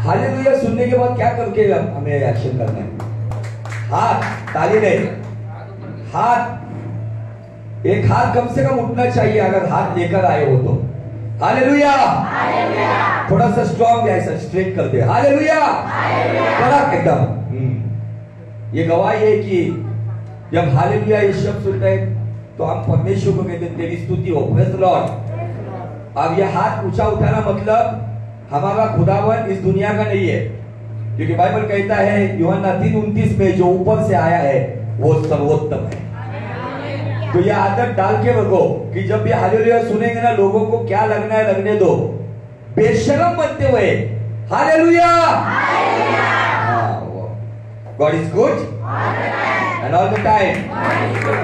Hallelujah सुनने के बाद क्या करके हमें एक्शन करना है? हाथ, ताली नहीं, हाथ, एक हाथ कम से कम उठना चाहिए अगर हाथ लेकर आए हो तो। हालेलुया, थोड़ा सा स्ट्रॉन्ग ऐसा स्ट्रेट कर दे। हालेलुया, कड़क एकदम। ये गवाही है कि जब हालेलुया ये शब्द सुनते हैं तो हम परमेश्वर को कहते हैं तेरी स्तुति हो, प्रेज़ द लॉर्ड। अब ये हाथ ऊंचा उठाना मतलब हमारा खुदावन इस दुनिया का नहीं है, क्योंकि बाइबल कहता है यूहन्ना 3:29 में जो ऊपर से आया है वो सर्वोत्तम है। तो ये आदत डाल के रखो कि जब भी हालेलुया सुनेंगे ना लोगों को क्या लगना है लगने दो, बेशरम बनते हुए hallelujah. God is good and all the time.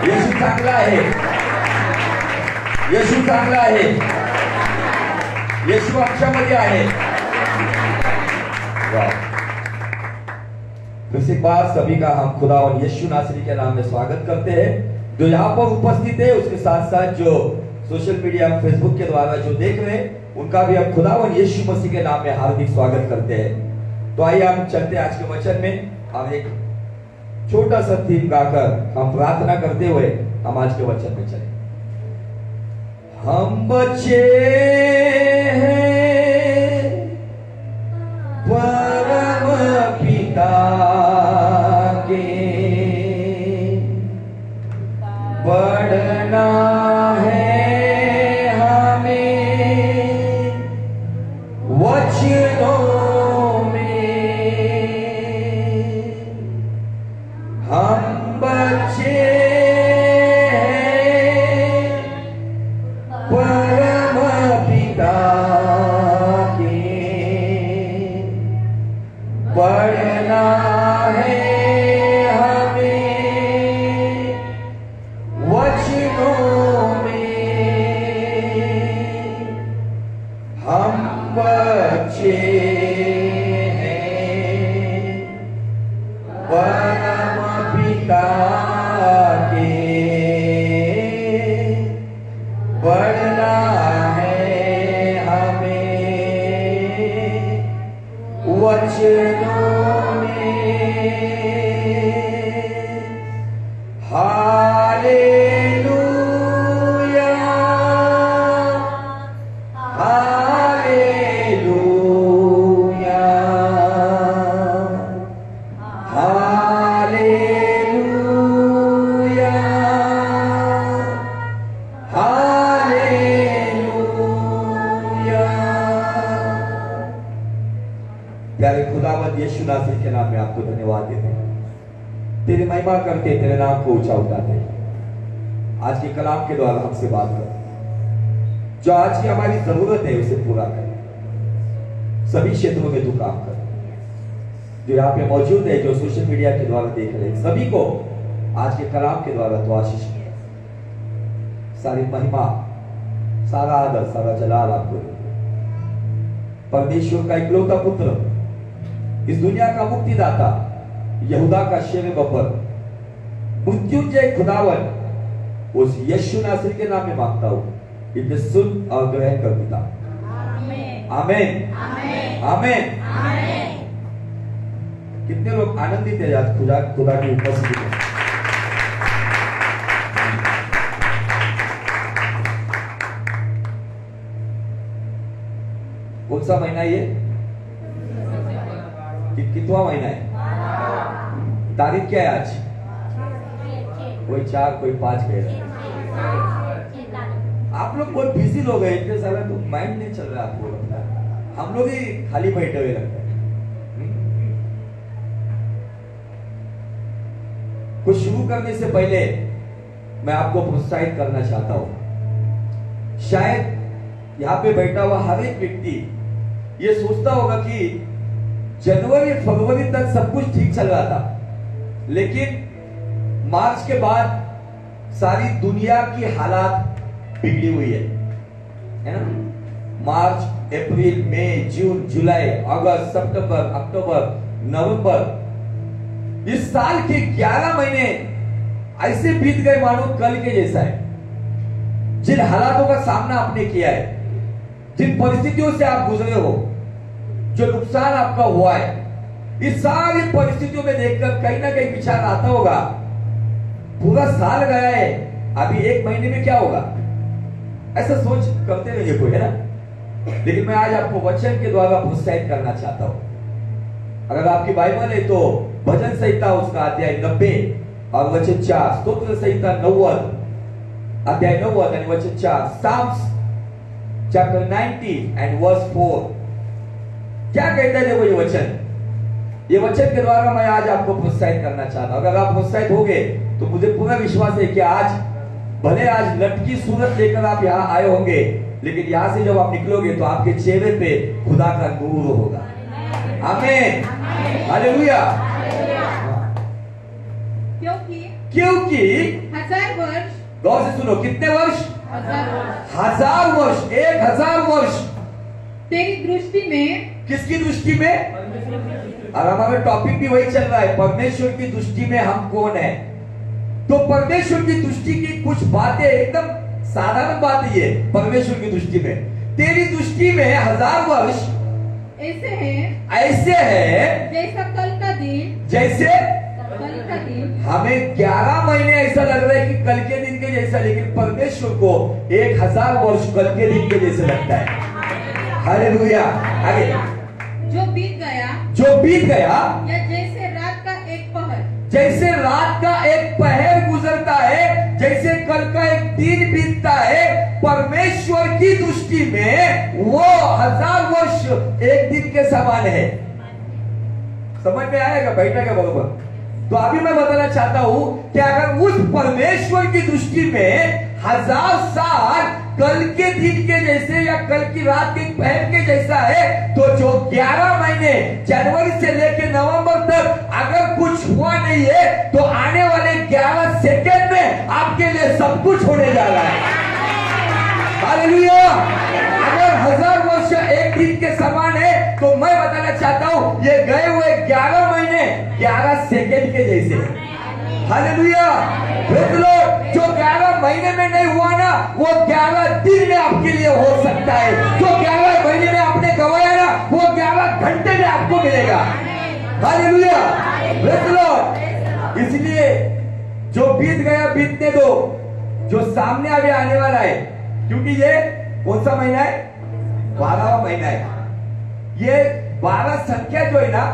यीशु चांगला है, यीशु चांगला है, यीशु क्षमनीय है। फिर से एक बार सभी का हम खुदावन यीशु नासरी के नाम में स्वागत करते हैं। जो यहाँ पर उपस्थित है उसके साथ साथ जो सोशल मीडिया फेसबुक के द्वारा जो देख रहे हैं उनका भी हम खुदावन यीशु मसीह के नाम में हार्दिक स्वागत करते हैं। तो आइए हम चलते हैं आज के वचन में। हम एक छोटा सा थीम गाकर हम प्रार्थना करते हुए हम आज के वचन में चले। हम बच्चे हैं परम पिता के, बढ़ना है हमें वचनों में। हम बच्चे हैं परम पिता के, बढ़ना है के नाम में आपको धन्यवाद देते हैं, तेरी महिमा करते, तेरे नाम को ऊंचा उठाते हैं। आज के कलाम के द्वारा हमसे बात कर, जो आज की हमारी जरूरत है उसे पूरा कर। सभी क्षेत्रों में तू काम कर। जो यहाँ पे मौजूद है, जो सोशल मीडिया के द्वारा देख रहे हैं, सभी को आज के कलाम के द्वारा तो आशीष है। सारी महिमा, सारा आदर, सारा जलाल आपको। परमेश्वर का इकलौता पुत्र, इस दुनिया का मुक्तिदाता, यहूदा का शेर बब्बर, मृत्युंजय खुदावन, उस यीशु नासरी के नाम में मांगता हूं। इसे सुन और ग्रहण कर पिता। आमीन, आमीन, आमीन। कितने लोग आनंदित है आज खुदा की उपस्थिति में? कौन सा महीना ये? कितवा महीना है? तारीख क्या है आज? कोई 4 कोई 5 कह रहे। आप लोग बहुत बिजी लोग हैं, इतने सारे तो माइंड नहीं चल रहा आपको। हम लोग ही खाली बैठे हुए लगते हैं। कुछ शुरू करने से पहले मैं आपको प्रोत्साहित करना चाहता हूं। शायद यहाँ पे बैठा हुआ हर एक व्यक्ति ये सोचता होगा कि जनवरी फरवरी तक सब कुछ ठीक चल रहा था, लेकिन मार्च के बाद सारी दुनिया की हालात बिगड़ी हुई है ना? मार्च, अप्रैल, मई, जून, जुलाई, अगस्त, सितंबर, अक्टूबर, नवंबर, इस साल के 11 महीने ऐसे बीत गए मानो कल के जैसा है। जिन हालातों का सामना आपने किया है, जिन परिस्थितियों से आप गुजरे हो, जो नुकसान आपका हुआ है, इस सारी परिस्थितियों में देखकर कहीं ना कहीं विचार आता होगा, पूरा साल गया है, अभी 1 महीने में क्या होगा, ऐसा सोच करते रहिए कोई, है ना। लेकिन मैं आज आपको वचन के द्वारा प्रोत्साहित करना चाहता हूं। अगर आपकी बाइबल है तो भजन संहिता उसका अध्याय 90 और वचन 4, स्तोत्र संहिता 90 अध्याय 90 और वचन 4, साम्स चैप्टर 90 एंड वर्स 4 क्या कहता है देखो ये वचन। ये वचन के द्वारा मैं आज आपको प्रोत्साहित करना चाहता हूं। अगर आप प्रोत्साहित हो गए तो मुझे पूरा विश्वास है कि आज भले आज लटकी सूरत लेकर आप यहाँ आए होंगे, लेकिन यहाँ से जब आप निकलोगे तो आपके चेहरे पे खुदा का नूर होगा। आमीन, हालेलुया। क्योंकि 1000 वर्ष, गौर से सुनो, कितने वर्ष, 1000 वर्ष, 1000 वर्ष तेरी दृष्टि में, किसकी दृष्टि में, और हमारा टॉपिक भी वही चल रहा है, परमेश्वर की दृष्टि में हम कौन है। तो परमेश्वर की दृष्टि की कुछ बातें, एकदम साधारण बात है ये, परमेश्वर की दृष्टि में, तेरी दृष्टि में 1000 वर्ष ऐसे है जैसा कल का दिन, जैसे कल का दिन। हमें 11 महीने ऐसा लग रहा है कि कल के दिन के जैसा, लेकिन परमेश्वर को 1000 वर्ष कल के दिन के जैसे लगता है। हालेलुया। आगे, जो बीत गया या जैसे रात का एक पहर, जैसे रात का एक पहर गुजरता है, जैसे कल का एक दिन बीतता है, परमेश्वर की दृष्टि में वो 1000 वर्ष एक दिन के समान है। समझ में आएगा, बैठा क्या बरोबर। तो अभी मैं बताना चाहता हूं कि अगर उस परमेश्वर की दृष्टि में 1000 साल कल के दिन के जैसे या कल की रात के पहर के जैसा है, तो जो 11 महीने जनवरी से लेकर नवंबर तक अगर कुछ हुआ नहीं है, तो आने वाले 11 सेकंड में आपके लिए सब कुछ होने जा रहा है। हालेलुया। अगर 1000 वर्ष एक दिन के समान है, तो मैं बताना चाहता हूं ये गए हुए 11 महीने 11 सेकंड के जैसे है। हालेलुया। जो 11 महीने में नहीं हुआ ना, वो 11 दिन में आपके लिए हो सकता है। जो 11 महीने में आपने गवाया ना, वो 11 घंटे में आपको मिलेगा। हालेलुया। इसलिए जो बीत गया बीतने दो, जो सामने अभी आने वाला है, क्योंकि ये कौन सा महीना है, 12वां महीना है। ये 12 संख्या जो है ना,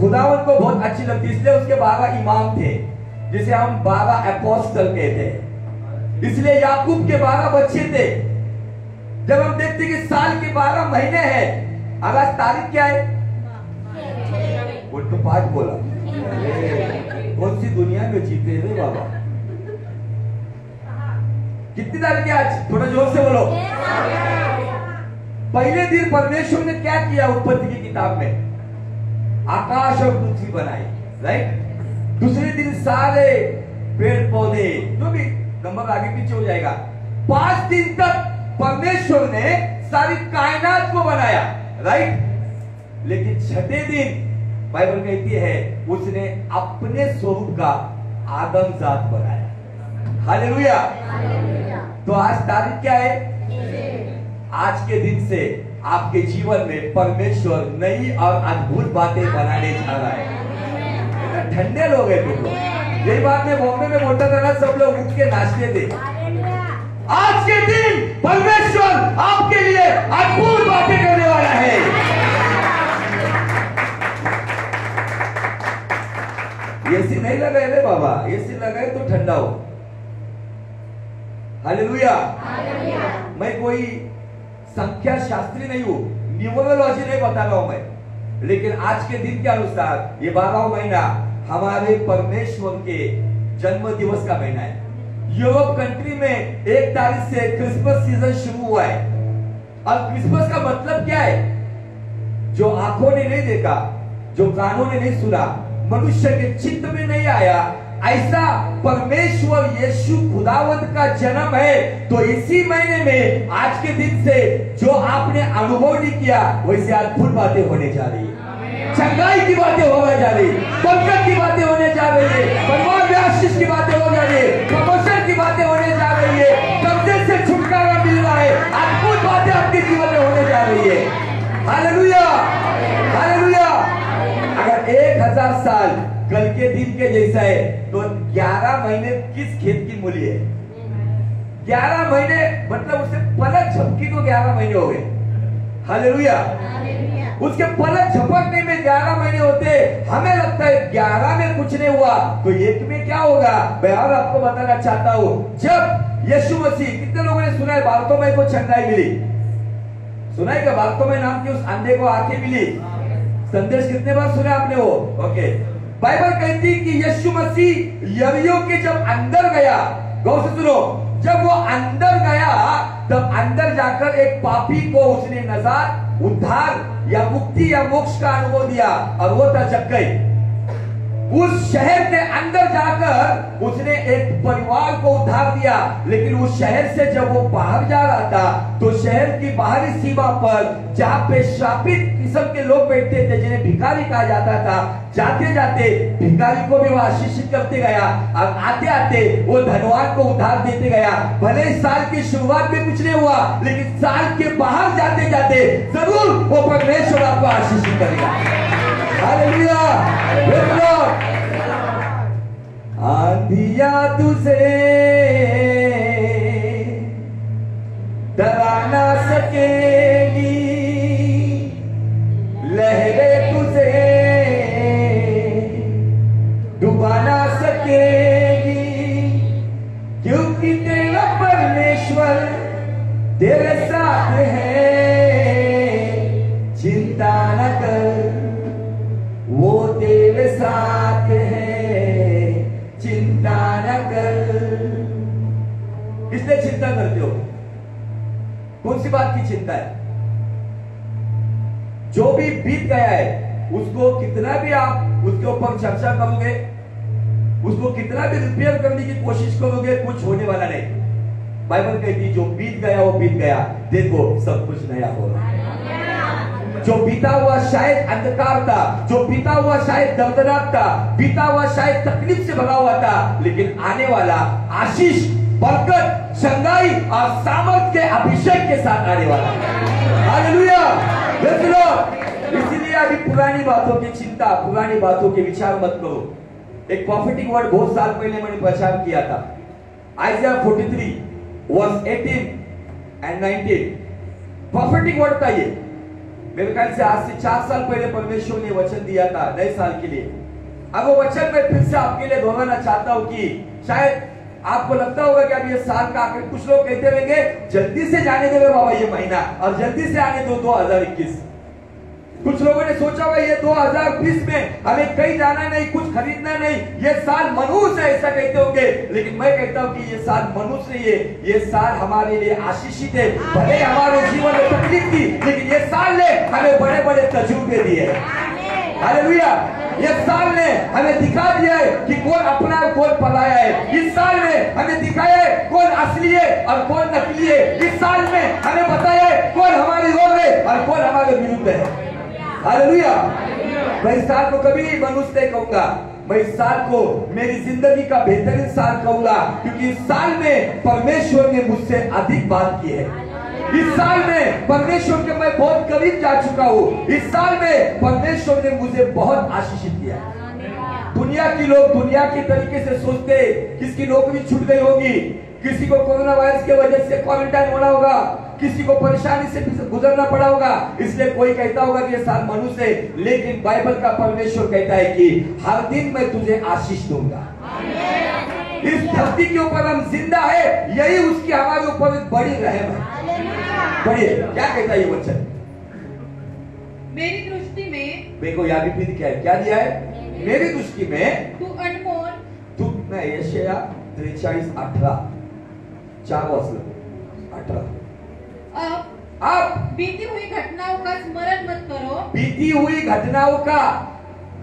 खुदावन को बहुत अच्छी लगती है, इसलिए उसके 12 इमाम थे, जिसे हम 12 अपोस्टल कहते हैं। इसलिए याकूब के 12 बच्चे थे। जब हम देखते कि साल के 12 महीने हैं, आज तारीख क्या है, वो तो 5 बोला, कौन सी दुनिया में जीते रे बाबा। कितनी तारीख है आज, थोड़ा जोर से बोलो। पहले दिन परमेश्वर ने क्या किया उत्पत्ति की किताब में, आकाश और पृथ्वी बनाई, राइट। दूसरे दिन सारे पेड़ पौधे, जो भी नंबर आगे पीछे हो जाएगा, 5 दिन तक परमेश्वर ने सारी कायनात को बनाया, राइट। लेकिन छठे दिन बाइबल कहती है उसने अपने स्वरूप का आदमजात बनाया। हालेलुया। तो आज तारीख क्या है, आज के दिन से आपके जीवन में परमेश्वर नई और अद्भुत बातें बनाने जा रहा है। ठंडे लोग हैं तुम लोग, यही बात मैं बॉम्बे में बोलता था ना, सब लोग उठ के नाचते थे। आज के दिन परमेश्वर आपके लिए अद्भुत बातें करने वाला है। एसी नहीं लगाए रे बाबा, एसी लगाए तो ठंडा हो। हालेलुया। मैं कोई संख्या शास्त्री नहीं हूं, न्यूमरोलॉजी नहीं बता रहा हूं मैं, लेकिन आज के दिन के अनुसार ये 12वां महीना हमारे परमेश्वर के जन्म दिवस का महीना है। यूरोप कंट्री में 1 तारीख से क्रिसमस सीजन शुरू हुआ है। और क्रिसमस का मतलब क्या है, जो आंखों ने नहीं देखा, जो कानों ने नहीं सुना, मनुष्य के चित्त में नहीं आया, ऐसा परमेश्वर यीशु खुदावंत का जन्म है। तो इसी महीने में आज के दिन से जो आपने अनुभव नहीं किया, वैसे अद्भुत बातें होने जा रही है। चंगाई की बातें होने जा रही, बरकत की बातें होने जा रही है, परिवार में आशीष की बातें हो जा रही है, प्रमोशन की बातें होने जा रही है, कर्जे से छुटकारा मिल रहा है, अद्भुत बातें आपके जीवन में होने जा रही है। Hallelujah, hallelujah. अगर 1000 साल कल के दिन के जैसा है तो 11 महीने किस खेत की मूली है? 11 महीने मतलब उससे पलक झपकी तो 11 महीने हो गए। हालेलुया। उसके पलक झपकने में 11 महीने होते। हमें लगता है 11 में कुछ नहीं हुआ तो 1 में क्या होगा? मैं और आपको बताना चाहता हूं, जब यीशु मसीह, कितने लोगों ने सुना है बारतोमै को चंगाई मिली? सुना है क्या? बारतोमै नाम के उस अंधे को आंखें मिली। संदेश कितने बार सुना आपने वो? ओके। बाइबल कहती है कि यीशु मसीह यरीहो के जब अंदर गया, गौर से सुनो, जब वो अंदर गया तब अंदर जाकर एक पापी को उसने नजात, उद्धार या मुक्ति या मोक्ष का अनुभव दिया और वो था जक्कई। उस शहर के अंदर जाकर उसने एक परिवार को उद्धार दिया, लेकिन उस शहर से जब वो बाहर जा रहा था तो शहर की बाहरी सीमा पर जहां पे श्रापित किस्म के लोग बैठते थे जिन्हें भिखारी कहा जाता था, जाते जाते भिखारी को भी वो आशीषित करते गया और आते आते वो धनवान को उद्धार देते गया। भले ही साल की शुरुआत में कुछ नहीं हुआ, लेकिन साल के बाहर जाते जाते जरूर वो परमेश्वर आपको आशीषित करेगा। हालेलुया। आंधिया तुझे डरा ना सकेगी, लहरें तुझे डुबा ना सकेगी, क्योंकि तेरा परमेश्वर तेरे साथ है। चिंता न कर, वो तेरे साथ है, चिंता न कर। इसलिए चिंता करते हो? कौन सी बात की चिंता है? जो भी बीत गया है उसको कितना भी आप उसके ऊपर चर्चा करोगे, उसको कितना भी रिपेयर करने की कोशिश करोगे, कुछ होने वाला नहीं। बाइबल कहती है जो बीत गया वो बीत गया, देखो सब कुछ नया होगा। जो बीता हुआ शायद अंधकार था, जो बीता हुआ शायद दर्दनाक था, बीता हुआ शायद तकलीफ से भरा हुआ था, लेकिन आने वाला आशीष, बरकत, चंगाई और सामर्थ के अभिषेक के साथ आने वाला है। हालेलुया। इसीलिए अभी पुरानी बातों की चिंता, पुरानी बातों के विचार मत करो। एक प्रॉफिटिक वर्ड बहुत साल पहले मैंने प्रचार किया था, Isaiah 43 verse 18 and 19। Prophetic word था ये। मेरे ख्याल से आज से 4 साल पहले परमेश्वर ने वचन दिया था नए साल के लिए। अब वो वचन मैं फिर से आपके लिए दोहराना चाहता हूं कि शायद आपको लगता होगा कि अब ये साल का आखिर, कुछ लोग कहते रहेंगे जल्दी से जाने दे बाबा ये महीना और जल्दी से आने दो 2021। कुछ लोगों ने सोचा हुआ ये 2020 में हमें कहीं जाना नहीं, कुछ खरीदना नहीं, ये साल मनुष्य है, ऐसा कहते होंगे। लेकिन मैं कहता हूं कि ये साल मनुष्य नहीं है, ये साल हमारे लिए आशीषित है। भले हमारे जीवन में तकलीफ थी, लेकिन ये साल ने हमें बड़े बड़े तजुर्बे दिए। हालेलुया। ये साल ने हमें दिखा दिया है कि कौन अपना है कौन पराया है। इस साल में हमें दिखाया है कौन असली है और कौन नकली है। इस साल में हमें बताया है कौन हमारी ओर है और कौन हमारे विरुद्ध है। हालेलुया। मैं इस साल को कभी नहीं मनुष्य नहीं कहूंगा, मैं इस साल को मेरी जिंदगी का बेहतरीन साल कहूंगा, क्योंकि इस साल में परमेश्वर ने मुझसे अधिक बात की है। इस साल में परमेश्वर के मैं बहुत करीब जा चुका हूँ। इस साल में परमेश्वर ने मुझे बहुत आशीषित किया। दुनिया के लोग दुनिया के तरीके से सोचते, किसकी नौकरी छूट गई होगी, किसी को कोरोना वायरस की वजह से क्वारंटाइन होना होगा, किसी को परेशानी से गुजरना पड़ा होगा, इसलिए कोई कहता होगा कि ये साल मनुष्य है। लेकिन बाइबल का परमेश्वर कहता है कि हर दिन मैं तुझे आशीष दूंगा। इस धरती के ऊपर हम जिंदा है, यही उसकी हमारे ऊपर एक बड़ी रहम है। पढ़िए क्या कहता है ये वचन। मेरी दृष्टि में, देखो यहाँ भी फिर क्या दिया है, मेरी दृष्टि में तू अनमोल, तू मैं यशाया 43:18 4 18। अब बीती हुई घटनाओं का स्मरण मत करो, बीती हुई घटनाओं का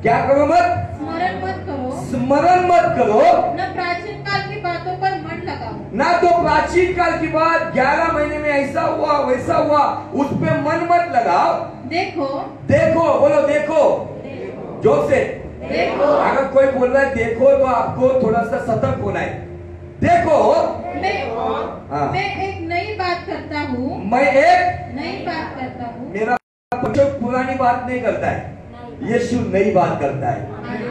क्या करो मत, स्मरण मत करो, स्मरण मत करो, न प्राचीन काल की बातों पर मन लगाओ, ना तो प्राचीन काल की बात 11 महीने में ऐसा हुआ वैसा हुआ उस पे मन मत लगाओ। देखो देखो, बोलो देखो, जोर से देखो। अगर कोई बोल रहा है देखो तो आपको थोड़ा सा सतर्क होना है। देखो मैं एक नई बात करता हूँ, मैं एक नई बात करता हूँ, मेरा जो पुरानी बात नहीं करता है, यीशु नई बात करता है।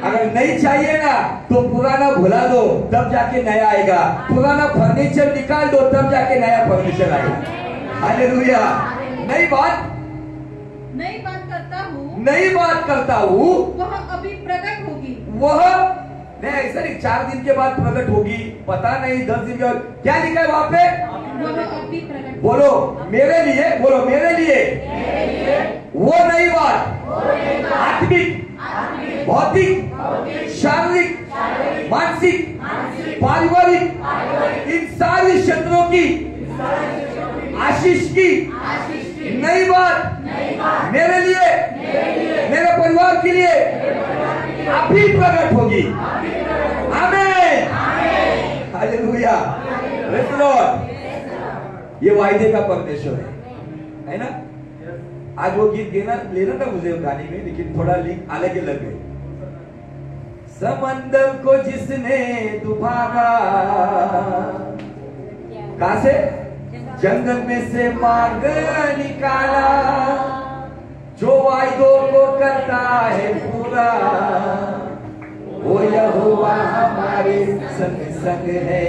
अगर नई चाहिए ना तो पुराना भुला दो, तब जाके नया आएगा। पुराना फर्नीचर निकाल दो, तब जाके नया फर्नीचर आएगा। हालेलुया। नई बात करता हूँ वह अभी प्रकट होगी। वह नहीं, ऐसा नहीं 4 दिन के बाद प्रकट होगी, पता नहीं 10 दिन के बाद। क्या लिखा है वहां पे? वह अभी प्रकट। बोलो मेरे लिए, बोलो मेरे लिए वो नई बात, आत्मिक, भौतिक, शारीरिक, मानसिक, पारिवारिक, इन सारी क्षेत्रों की आशीष की नई बात मेरे लिए, मेरे परिवार के लिए अभी प्रकट होगी। आमीन, हालेलुया, प्रेज़ द लॉर्ड। ये वायदे का परमेश्वर है ना? आज वो गीत लेना था मुझे गाने में, लेकिन थोड़ा लिंक अलग लग गए। समंदर को जिसने डुबागा, कहां से? जंगल में से मार्ग निकाला, जो वायदों को करता है पूरा, वो यहोवा हमारे संग संग है।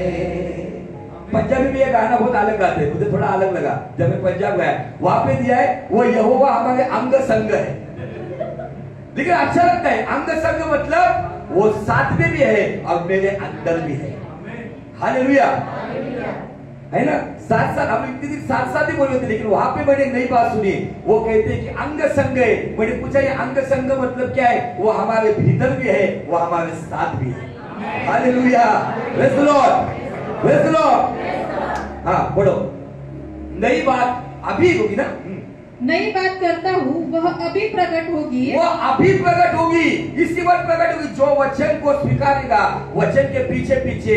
पंजाबी में ये गाना बहुत अलग गाते हैं, मुझे थोड़ा अलग लगा जब मैं पंजाब गया। वहां पे दिया है वो यहोवा हमारे अंग संग है, लेकिन अच्छा लगता है। अंग संग मतलब वो साथ में भी है और मेरे अंदर भी है। हालेलुया, है ना? साथ साथ हम इतनी दिन साथ साथ ही बोले थे, लेकिन वहां पे मैंने नई बात सुनी। वो कहते हैं कि अंग संग है। मैंने पूछा ये अंग संग मतलब क्या है? वो हमारे भीतर भी है, वो हमारे साथ भी है। Hallelujah, praise the Lord, praise the Lord. हाँ बोलो, नई बात अभी होगी ना? नई बात करता हूँ वह अभी प्रकट होगी। वो अभी प्रकट होगी, इसी वक्त प्रकट होगी। जो वचन को स्वीकारेगा, वचन के पीछे पीछे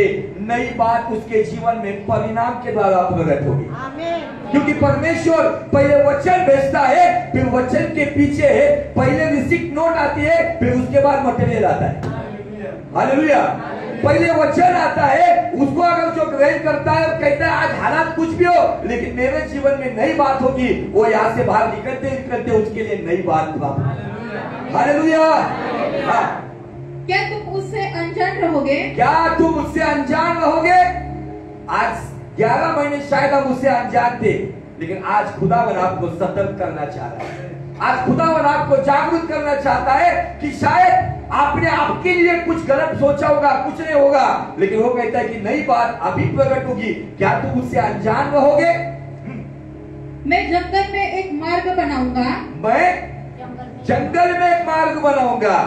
नई बात उसके जीवन में परिणाम के द्वारा प्रकट होगी। क्योंकि परमेश्वर पहले वचन भेजता है, फिर वचन के पीछे पहले रिसिप्ट नोट आती है, फिर उसके बाद मटेरियल आता है। हालेलुया। पहले वचन आता है, उसको अगर जो ग्रहण करता है और कहता है आज हालात कुछ भी हो, लेकिन मेरे जीवन में नई बात होगी, वो यहाँ से बाहर निकलते उसके लिए नई बात प्राप्त। हालेलुया। हाँ। क्या तुम उससे अनजान रहोगे? क्या तुम उससे अनजान रहोगे? आज 11 महीने शायद हम उससे अनजान थे, लेकिन आज खुदावन आपको सतर्क करना चाह रहा है। आज खुदावन आपको जागरूक करना चाहता है कि शायद आपने आपके लिए कुछ गलत सोचा होगा, कुछ नहीं होगा, लेकिन वो कहता है कि नई बात अभी प्रकट होगी। क्या तुम उससे अनजान रहोगे? मैं जंगल में एक मार्ग बनाऊंगा। मैं जंगल में एक मार्ग बनाऊंगा।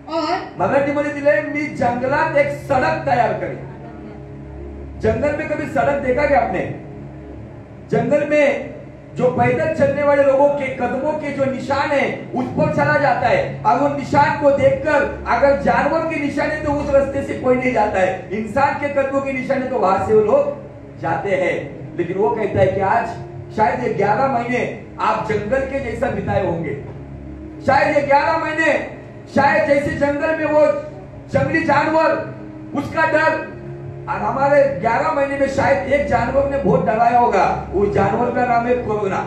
और मराठीमध्ये दिले, मी जंगलात एक सड़क तैयार करें। जंगल में कभी सड़क देखा क्या आपने? जंगल में जो पैदल चलने वाले लोगों के कदमों के जो निशान है, उस पर चला जाता है। अब उन निशान को देखकर अगर जानवर के निशान है तो उस रास्ते से कोई नहीं जाता है, इंसान के कदमों के निशान है तो वहां से वो लोग जाते हैं। लेकिन वो कहता है कि आज शायद ये 11 महीने आप जंगल के जैसा बिताए होंगे। शायद ये 11 महीने, शायद जैसे जंगल में वो जंगली जानवर, उसका डर, और हमारे 11 महीने में शायद एक जानवर ने बहुत डराया होगा। उस जानवर का नाम है कोरोना,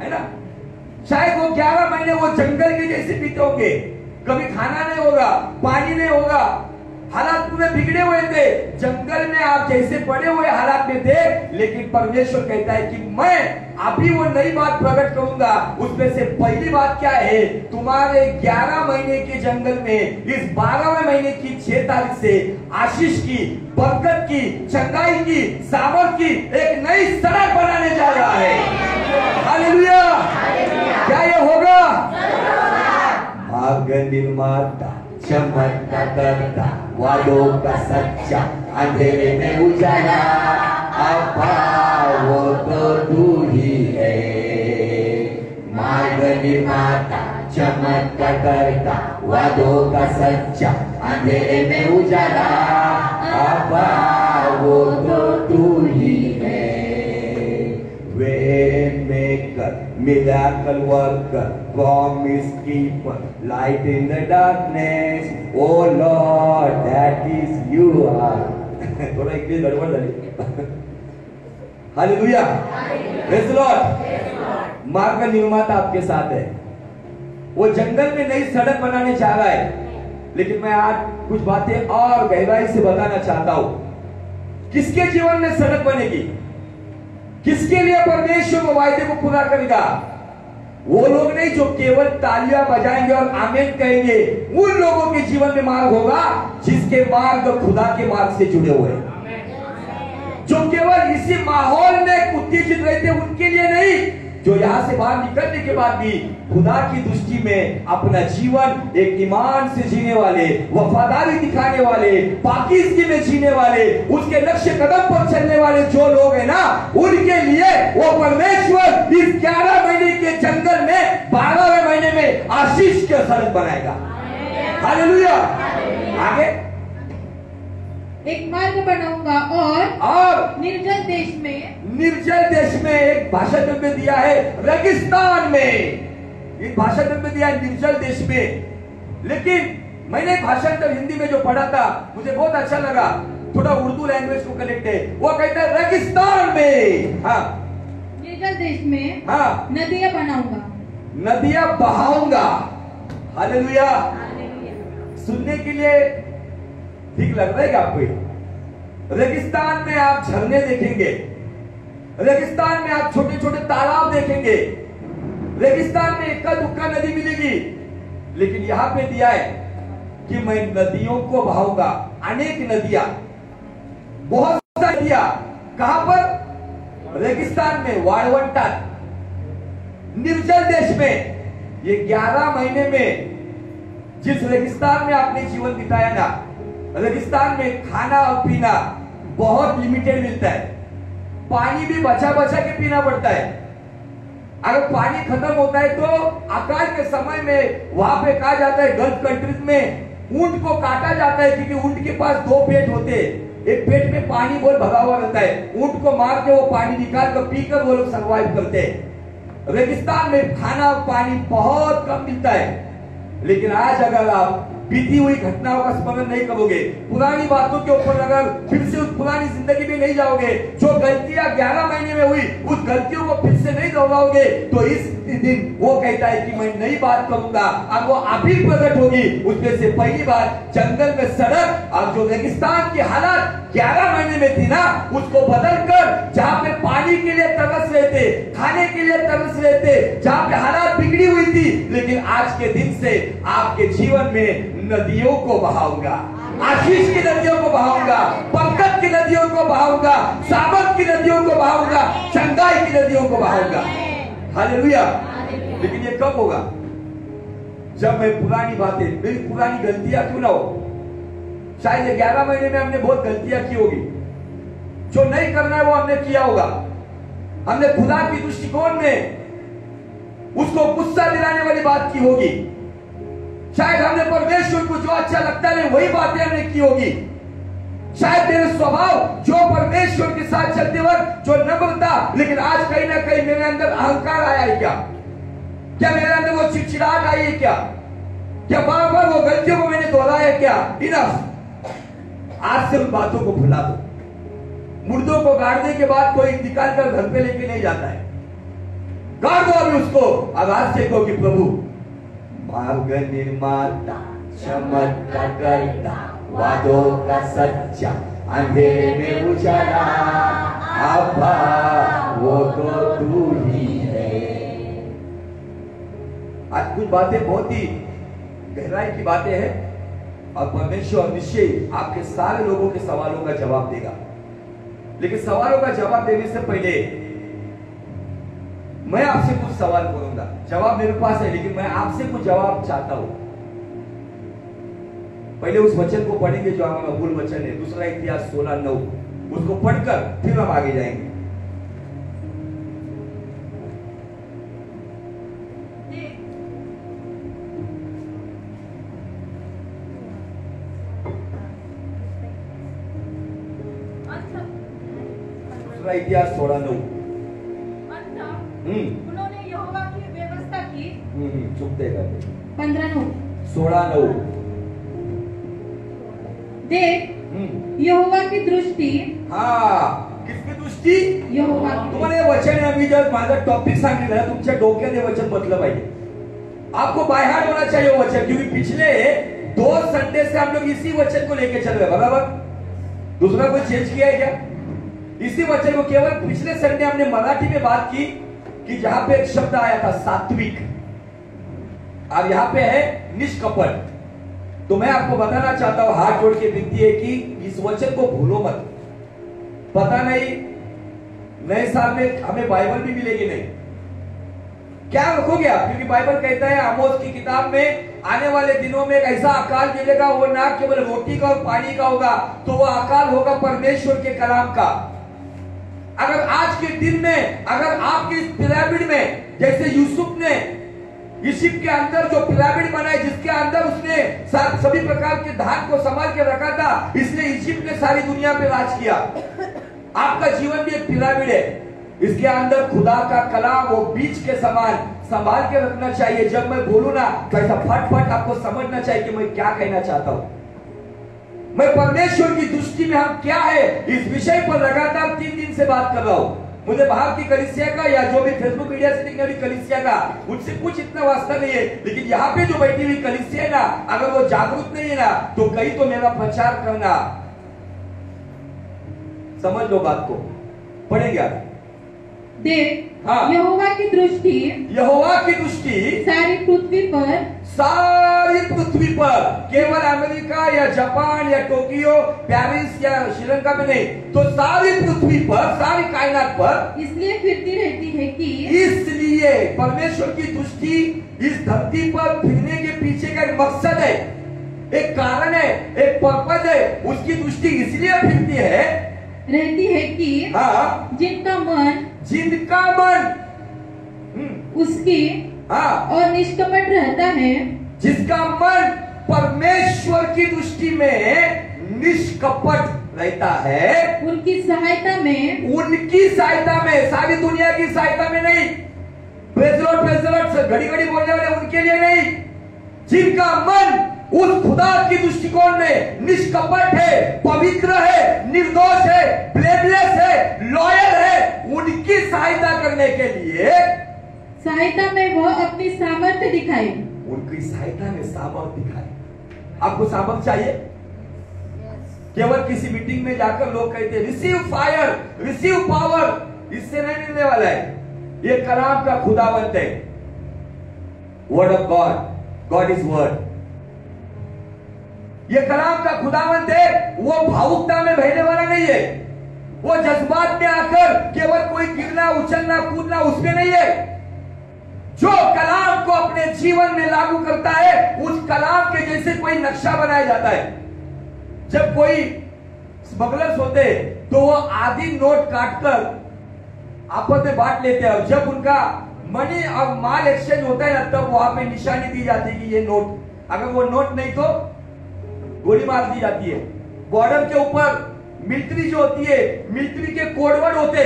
है ना? शायद वो 11 महीने वो जंगल के जैसे बीते होंगे। कभी खाना नहीं होगा, पानी नहीं होगा, हालात पूरे बिगड़े हुए थे। जंगल में आप जैसे पड़े हुए हालात में थे, लेकिन परमेश्वर कहता है कि मैं अभी वो नई बात प्रकट करूंगा। उसमें से पहली बात क्या है? तुम्हारे 11 महीने के जंगल में इस 12वें महीने की 6 तारीख से आशीष की, बरकत की, चंगाई की, सामर्थ की एक नई सड़क बनाने जा रहा है। हालेलुया। क्या ये होगा? भाग्य निर्माता, चमकता करता, वादों का सच्चा, अंधेरे में उजाला, अब्बा वो तो तू ही है। मार्ग निर्माता, चमकता करता, वादों का सच्चा, अंधेरे में उजाला, अब्बा वो तो तू ही है। Waymaker, miracle worker, promise keeper, light in the darkness, oh Lord, that is you are. थोड़ा इंग्लिश गड़बड़ झाली। Hallelujah, praise the Lord. मार्ग का निर्माता आपके साथ है। वो जंगल में नई सड़क बनाने चाह रहा है, लेकिन मैं आज कुछ बातें और गहराई से बताना चाहता हूं। किसके जीवन में सड़क बनेगी? किसके लिए परमेश्वर वो वायदे को पूरा करेगा? वो लोग नहीं जो केवल तालियां बजाएंगे और आमीन कहेंगे। उन लोगों के जीवन में मार्ग होगा जिसके मार्ग खुदा के मार्ग से जुड़े हुए हैं। जो केवल इसी माहौल में उत्तेजित रहते उनके लिए नहीं, जो यहां से बाहर निकलने के बाद भी खुदा की दृष्टि में अपना जीवन एक ईमान से जीने वाले, वफादारी दिखाने वाले, पाकीज़गी में जीने वाले, उसके लक्ष्य कदम पर चलने वाले जो लोग हैं ना, उनके लिए वो परमेश्वर इस 11 महीने के जंगल में 12वें महीने में आशीष के सड़क बनाएगा। हालेलुया। आगे एक मार्ग बनाऊंगा और निर्जल देश में एक भाषा में दिया है रेगिस्तान में, एक भाषा में दिया है निर्जल देश में। लेकिन मैंने भाषांतर हिंदी में जो पढ़ा था मुझे बहुत अच्छा लगा, थोड़ा उर्दू लैंग्वेज को कनेक्ट है। वो कहता है रेगिस्तान में, हाँ, निर्जल देश में, हाँ, नदियां बनाऊंगा, नदियां बहाऊंगा। हालेलुया। सुनने के लिए ठीक लग रहा है क्या आपको? रेगिस्तान में आप झरने देखेंगे, रेगिस्तान में आप छोटे छोटे तालाब देखेंगे, रेगिस्तान में इक्का दुक्का नदी मिलेगी। लेकिन यहां पे दिया है कि मैं नदियों को बहाऊंगा, अनेक नदियां, बहुत सारी नदियां। कहां पर? रेगिस्तान में, वाळवंटात, निर्जल देश में। ये 11 महीने में जिस रेगिस्तान में आपने जीवन बिताया ना, रेगिस्तान में खाना और पीना बहुत लिमिटेड मिलता है, पानी भी बचा बचा के पीना पड़ता है। अगर पानी खत्म होता है तो अकाल के समय में वहां पे कहा जाता है, गल्फ कंट्रीज में ऊंट को काटा जाता है, क्योंकि ऊंट के पास 2 पेट होते हैं। एक पेट में पानी बहुत भरा हुआ रहता है, ऊंट को मार के वो पानी निकाल कर पीकर वो लोग सर्वाइव करते हैं। रेगिस्तान में खाना और पानी बहुत कम मिलता है। लेकिन आज अगर आप बीती हुई घटनाओं का स्मरण नहीं करोगे, पुरानी बातों के ऊपर अगर फिर से उस पुरानी जिंदगी में नहीं जाओगे, जो गलतियां 11 महीने में हुई उस गलतियों को फिर से नहीं दोहराओगे, तो इस दिन वो कहता है कि मैं नई बात करूंगा और वो अभी प्रकट होगी। उसमें से पहली बात, जंगल में सड़क और जो रेगिस्तान की हालत 11 महीने में थी ना, उसको बदलकर जहां पे पानी के लिए तरस रहे थे, खाने के लिए तरस रहे थे, जहां पे हालत बिगड़ी हुई थी, लेकिन आज के दिन से आपके जीवन में नदियों को बहाऊंगा, आशीष की नदियों को बहाऊंगा, बरकत की नदियों को बहाऊंगा, सामर्थ की नदियों को बहाऊंगा, चंगाई की नदियों को बहाऊंगा। हालेलुया। लेकिन ये कब होगा? जब मैं पुरानी बातें, मेरी पुरानी गलतियां क्यों ना हो, शायद 11 महीने में हमने बहुत गलतियां की होगी, जो नहीं करना है वो हमने किया होगा। हमने खुदा की दृष्टिकोण में उसको गुस्सा दिलाने वाली बात की होगी। शायद हमने परमेश्वर को जो अच्छा लगता है वही बातें हमने की होगी। शायद मेरे स्वभाव जो परमेश्वर के साथ चलते वक्त जो नम्रता, लेकिन आज कहीं ना कहीं मेरे अंदर अहंकार आया है क्या? क्या मेरे अंदर वो चिड़चिड़ाहट आई है क्या? क्या बार बार वो गलतियों को मैंने दोहराया क्या? इनफ। आज से उन बातों को भुला दो। मुर्दों को गाड़ने के बाद कोई निकाल कर घर पे लेके नहीं जाता है, गाड़ दो अभी उसको। अब आज से कहो कि प्रभु मार्ग निर्माता, चमत्कार करता, वादों का सच्चा, अंधेरे में उजाला, अब्बा वो तो तू ही है। आज कुछ बातें बहुत ही गहराई की बातें हैं और परमेश्वर निश्चय आपके सारे लोगों के सवालों का जवाब देगा। लेकिन सवालों का जवाब देने से पहले मैं आपसे कुछ सवाल करूंगा। जवाब मेरे पास है, लेकिन मैं आपसे कुछ जवाब चाहता हूं। पहले उस वचन को पढ़ेंगे जो हमारा मूल वचन है, दूसरा इतिहास 16:9, उसको पढ़कर फिर हम आगे जाएंगे। दूसरा इतिहास 16:9। उन्होंने यहोवा की व्यवस्था की। चुपते 15:9 16:9। देख यहोवा की दृष्टि, हाँ, किसकी दृष्टी? यहोवा की तुम्हाला हे वचन आहे, मी जर माझं टॉपिक सांगितलं तुमच्या डोक्यात हे वचन बसलं पाहिजे. आपको बाय हार्ट होना चाहिए वो वचन, क्योंकि पिछले 2 संडे से हम लोग इसी वचन को लेके चल रहे हैं. बराबर? दूसरा कोई चेंज किया है क्या? इसी वचन को केवल पिछले संडे हमने मराठी में बात की कि जहां पे एक शब्द आया था सात्विक, अब यहां पे है निष्कपट. तो मैं आपको बताना चाहता हूं, हाथ जोड़ के विनती है कि इस वचन को भूलो मत. पता नहीं नए साल में हमें बाइबल भी मिलेगी नहीं, क्या रखोगे आप? क्योंकि बाइबल कहता है आमोस की किताब में आने वाले दिनों में एक ऐसा अकाल मिलेगा, वो ना केवल रोटी का और पानी का होगा, तो वो अकाल होगा परमेश्वर के कलाम का. अगर आज के दिन में, अगर आपके इस पिरामिड में, जैसे यूसुफ ने इजिप्ट के अंदर जो पिरामिड बनाए, जिसके अंदर उसने सभी प्रकार के धान को संभाल के रखा था, इसलिए इजिप्ट ने सारी दुनिया पे राज किया. आपका जीवन भी एक पिरामिड है, इसके अंदर खुदा का कलाम वो बीज के समान संभाल के रखना चाहिए. जब मैं बोलूं ना तो ऐसा फट आपको समझना चाहिए कि मैं क्या कहना चाहता हूं. मैं परमेश्वर की दृष्टि में हम क्या है, इस विषय पर लगातार 3 दिन से बात कर रहा हूं. मुझे बाहर की कलीसिया का या जो भी फेसबुक मीडिया से दिखने वाली कलीसिया का मुझसे कुछ इतना वास्ता नहीं है, लेकिन यहाँ पे जो बैठी हुई कलीसिया है ना, अगर वो जागरूक नहीं है ना, तो कहीं तो मेरा प्रचार करना. समझ लो बात को. पढ़ेंगे आप. देख, हाँ. यहोवा की दृष्टि सारी पृथ्वी पर केवल अमेरिका या जापान या टोक्यो, पेरिस या श्रीलंका में नहीं, तो सारी पृथ्वी पर, सारी कायनात पर इसलिए फिरती रहती है कि, इसलिए परमेश्वर की दृष्टि इस धरती पर फिरने के पीछे का एक मकसद है, एक कारण है, एक पर्पज है. उसकी दृष्टि इसलिए फिरती रहती है कि हाँ, जिनका मन उसकी और निष्कपट रहता है, जिसका मन परमेश्वर की दृष्टि में निष्कपट रहता है, उनकी सहायता में, सारी दुनिया की सहायता में नहीं. प्रेज़ लॉर्ड घड़ी बोलने वाले उनके लिए नहीं. जिनका मन उस खुदा की दृष्टिकोण में निष्कपट है, पवित्र है, निर्दोष है, ब्लेमलेस है, लॉयल है, उनकी सहायता करने के लिए, सहायता में वह अपनी सामर्थ्य दिखाए. उनकी सहायता में सामर्थ्य दिखाए. आपको सामर्थ्य चाहिए? केवल किसी मीटिंग में जाकर लोग कहते हैं रिसीव फायर, रिसीव पावर, इससे नहीं मिलने वाला है. ये कलाम का खुदावंत है. Word of God is word. ये कलाम का खुदावंत है. वो भावुकता में बहने वाला नहीं है, वो जज्बात में आकर केवल कोई गिरना, उछलना, कूदना उसमें नहीं है. जो कलाम को अपने जीवन में लागू करता है, उस कलाम के जैसे कोई नक्शा बनाया जाता है. जब कोई स्मगलर्स होते तो वो आधी नोट काटकर आपस में बांट लेते हैं, और जब उनका मनी और माल एक्सचेंज होता है ना, तब वहां पे निशानी दी जाती है कि ये नोट. अगर वो नोट नहीं तो गोली मार दी जाती है. बॉर्डर के ऊपर मिलिट्री जो होती है, मिलिट्री के कोडवर्ड होते.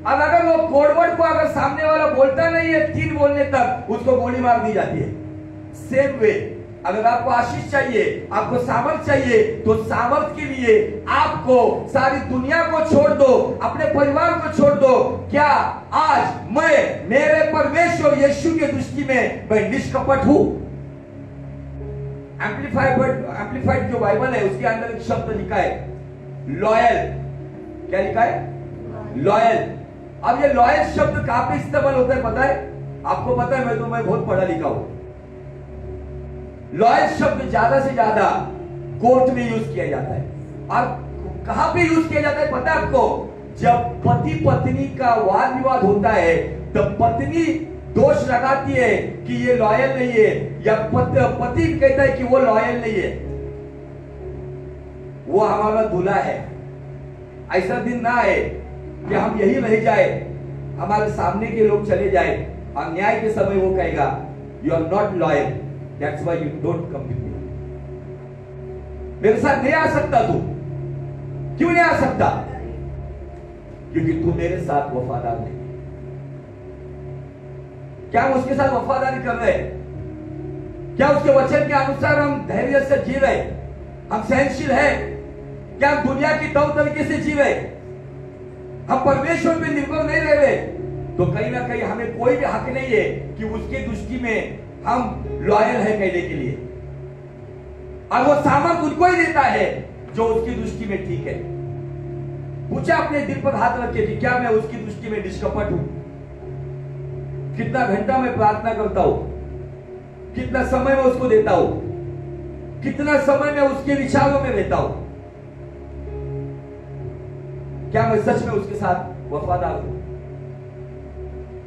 अब अगर वो कोडवर्ड को अगर सामने वाला बोलता नहीं है 3 बोलने तक, उसको गोली मार दी जाती है. सेम वे, अगर आपको आशीष चाहिए, आपको सामर्थ चाहिए, तो सामर्थ के लिए आपको सारी दुनिया को छोड़ दो, अपने परिवार को छोड़ दो. क्या आज मैं मेरे परमेश्वर यीशु की दृष्टि में मैं निष्कपट हूं? एम्प्लीफाइड जो बाइबल है उसके अंदर एक शब्द लिखा है लॉयल. क्या लिखा है? लॉयल. अब ये लॉयल शब्द कहां पे इस्तेमाल होता है पता है आपको? पता है? मैं बहुत पढ़ा लिखा हूं. लॉयल शब्द ज्यादा से ज्यादा कोर्ट में यूज किया जाता है. और कहां पे यूज किया जाता है पता है आपको? जब पति पत्नी का वाद विवाद होता है, तब पत्नी दोष लगाती है कि ये लॉयल नहीं है, या पति कहता है कि वो लॉयल नहीं है, वो हमारा दूल्हा है. ऐसा दिन ना है कि हम यही रह जाए, हमारे सामने के लोग चले जाए, और न्याय के समय वो कहेगा you are not loyal, that's why you don't come with me. मेरे साथ नहीं आ सकता तू. क्यों नहीं आ सकता? क्योंकि तू मेरे साथ वफादार नहीं. क्या हम उसके साथ वफादारी कर रहे? क्या उसके वचन के अनुसार हम धैर्य से जी रहे? हम सहनशील है? क्या हम दुनिया की तौर तरीके से जी रहे? हम परमेश्वर पे निर्भर नहीं रह रहे, तो कहीं ना कहीं हमें कोई भी हक नहीं है कि उसकी दृष्टि में हम लॉयल है कहने के लिए। और वो सामर्थ उनको ही देता है जो उसकी दृष्टि में ठीक है। पूछा अपने दिल पर हाथ रख के कि क्या मैं उसकी दृष्टि में निष्कपट हूं? कितना घंटा मैं प्रार्थना करता हूं, कितना समय मैं उसको देता हूं, कितना समय मैं उसके विचारों में रहता हूं, क्या मैं सच में उसके साथ वफादार हूं?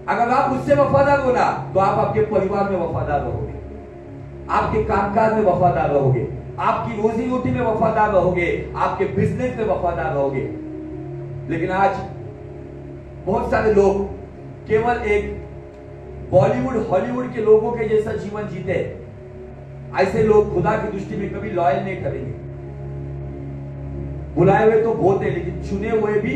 अगर आप उससे वफादार हो ना, तो आप आपके परिवार में वफादार रहोगे, आपके कामकाज में वफादार रहोगे, आपकी रोजी रोटी में वफादार रहोगे, आपके बिजनेस में वफादार रहोगे। लेकिन आज बहुत सारे लोग केवल एक बॉलीवुड हॉलीवुड के लोगों के जैसा जीवन जीते। ऐसे लोग खुदा की दृष्टि में कभी लॉयल नहीं करेंगे। बुलाए हुए तो बहुत है, लेकिन चुने हुए भी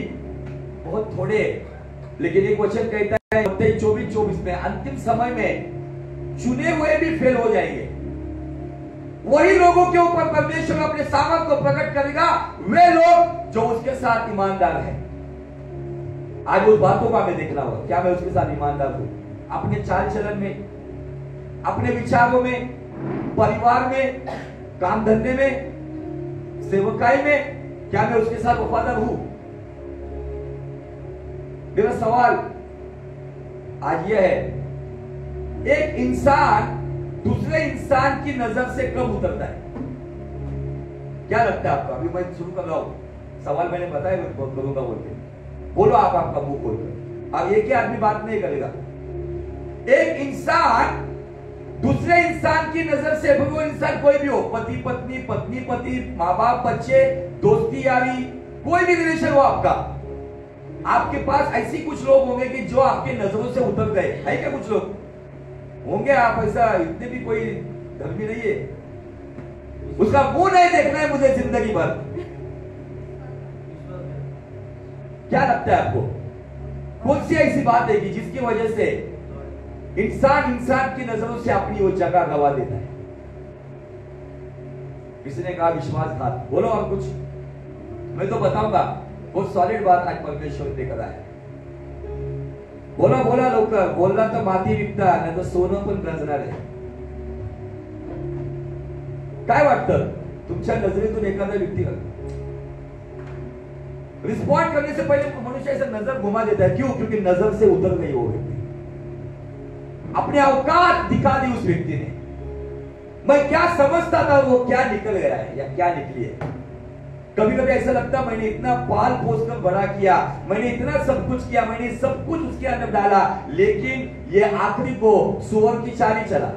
बहुत थोड़े हैं। लेकिन एक वचन कहता है 24:24 में, अंतिम समय में चुने हुए भी फेल हो जाएंगे। वही लोगों के ऊपर परमेश्वर अपने सामर्थ को प्रकट करेगा, वे लोग जो उसके साथ ईमानदार हैं। आज उस बातों का हमें देखना होगा, क्या मैं उसके साथ ईमानदार हूं? अपने चाल चलन में, अपने विचारों में, परिवार में, काम धंधे में, सेवकाई में, क्या मैं उसके साथ वफादार हूं? मेरा सवाल आज यह है, एक इंसान दूसरे इंसान की नजर से कब उतरता है? क्या लगता है आपको? अभी मैं शुरू कर रहा हूं, सवाल मैंने बताया, मैं करूंगा बोल के बोलो आप, आपका मुंह खोलकर। अब एक ही आदमी बात नहीं करेगा। एक इंसान दूसरे इंसान की नजर से, वो इंसान कोई भी हो, पति पत्नी, पत्नी पति, माँ बाप बच्चे, दोस्ती यारी, कोई भी रिलेशन हो आपका, आपके पास ऐसी कुछ लोग होंगे कि जो आपके नजरों से उतर गए। है क्या? कुछ लोग होंगे, आप ऐसा, इतने भी कोई धर्मी नहीं है, उसका मुंह नहीं देखना है मुझे जिंदगी भर। क्या लगता है आपको, कौन सी ऐसी बात है कि जिसकी वजह से इंसान इंसान की नजरों से अपनी वो जगह गवा देता है? किसी ने कहा विश्वासघात। बोलो और कुछ, मैं तो बताऊंगा। बहुत सॉलिड बात आज परमेश्वर लेकर आया। बोला बोला लवकर, बोलला तर माती विकता, नाही तर सोनं पण गंजणार आहे। काय वाटतं तुमच्या नजरेतून एखाद्या व्यक्तीला रिस्पॉन्ड करने से पहले मनुष्य ऐसा नजर घुमा देता है? क्यों? क्योंकि नजर से उतर गई वो व्यक्ति, अपने औकात दिखा दी उस व्यक्ति ने। मैं क्या समझता था वो क्या निकल गया है या क्या निकली है। कभी कभी ऐसा लगता मैंने इतना पाल पोस कर बड़ा किया, मैंने इतना सब कुछ किया, मैंने सब कुछ उसके अंदर डाला, लेकिन ये आखिरी को सुअर की चाली चला।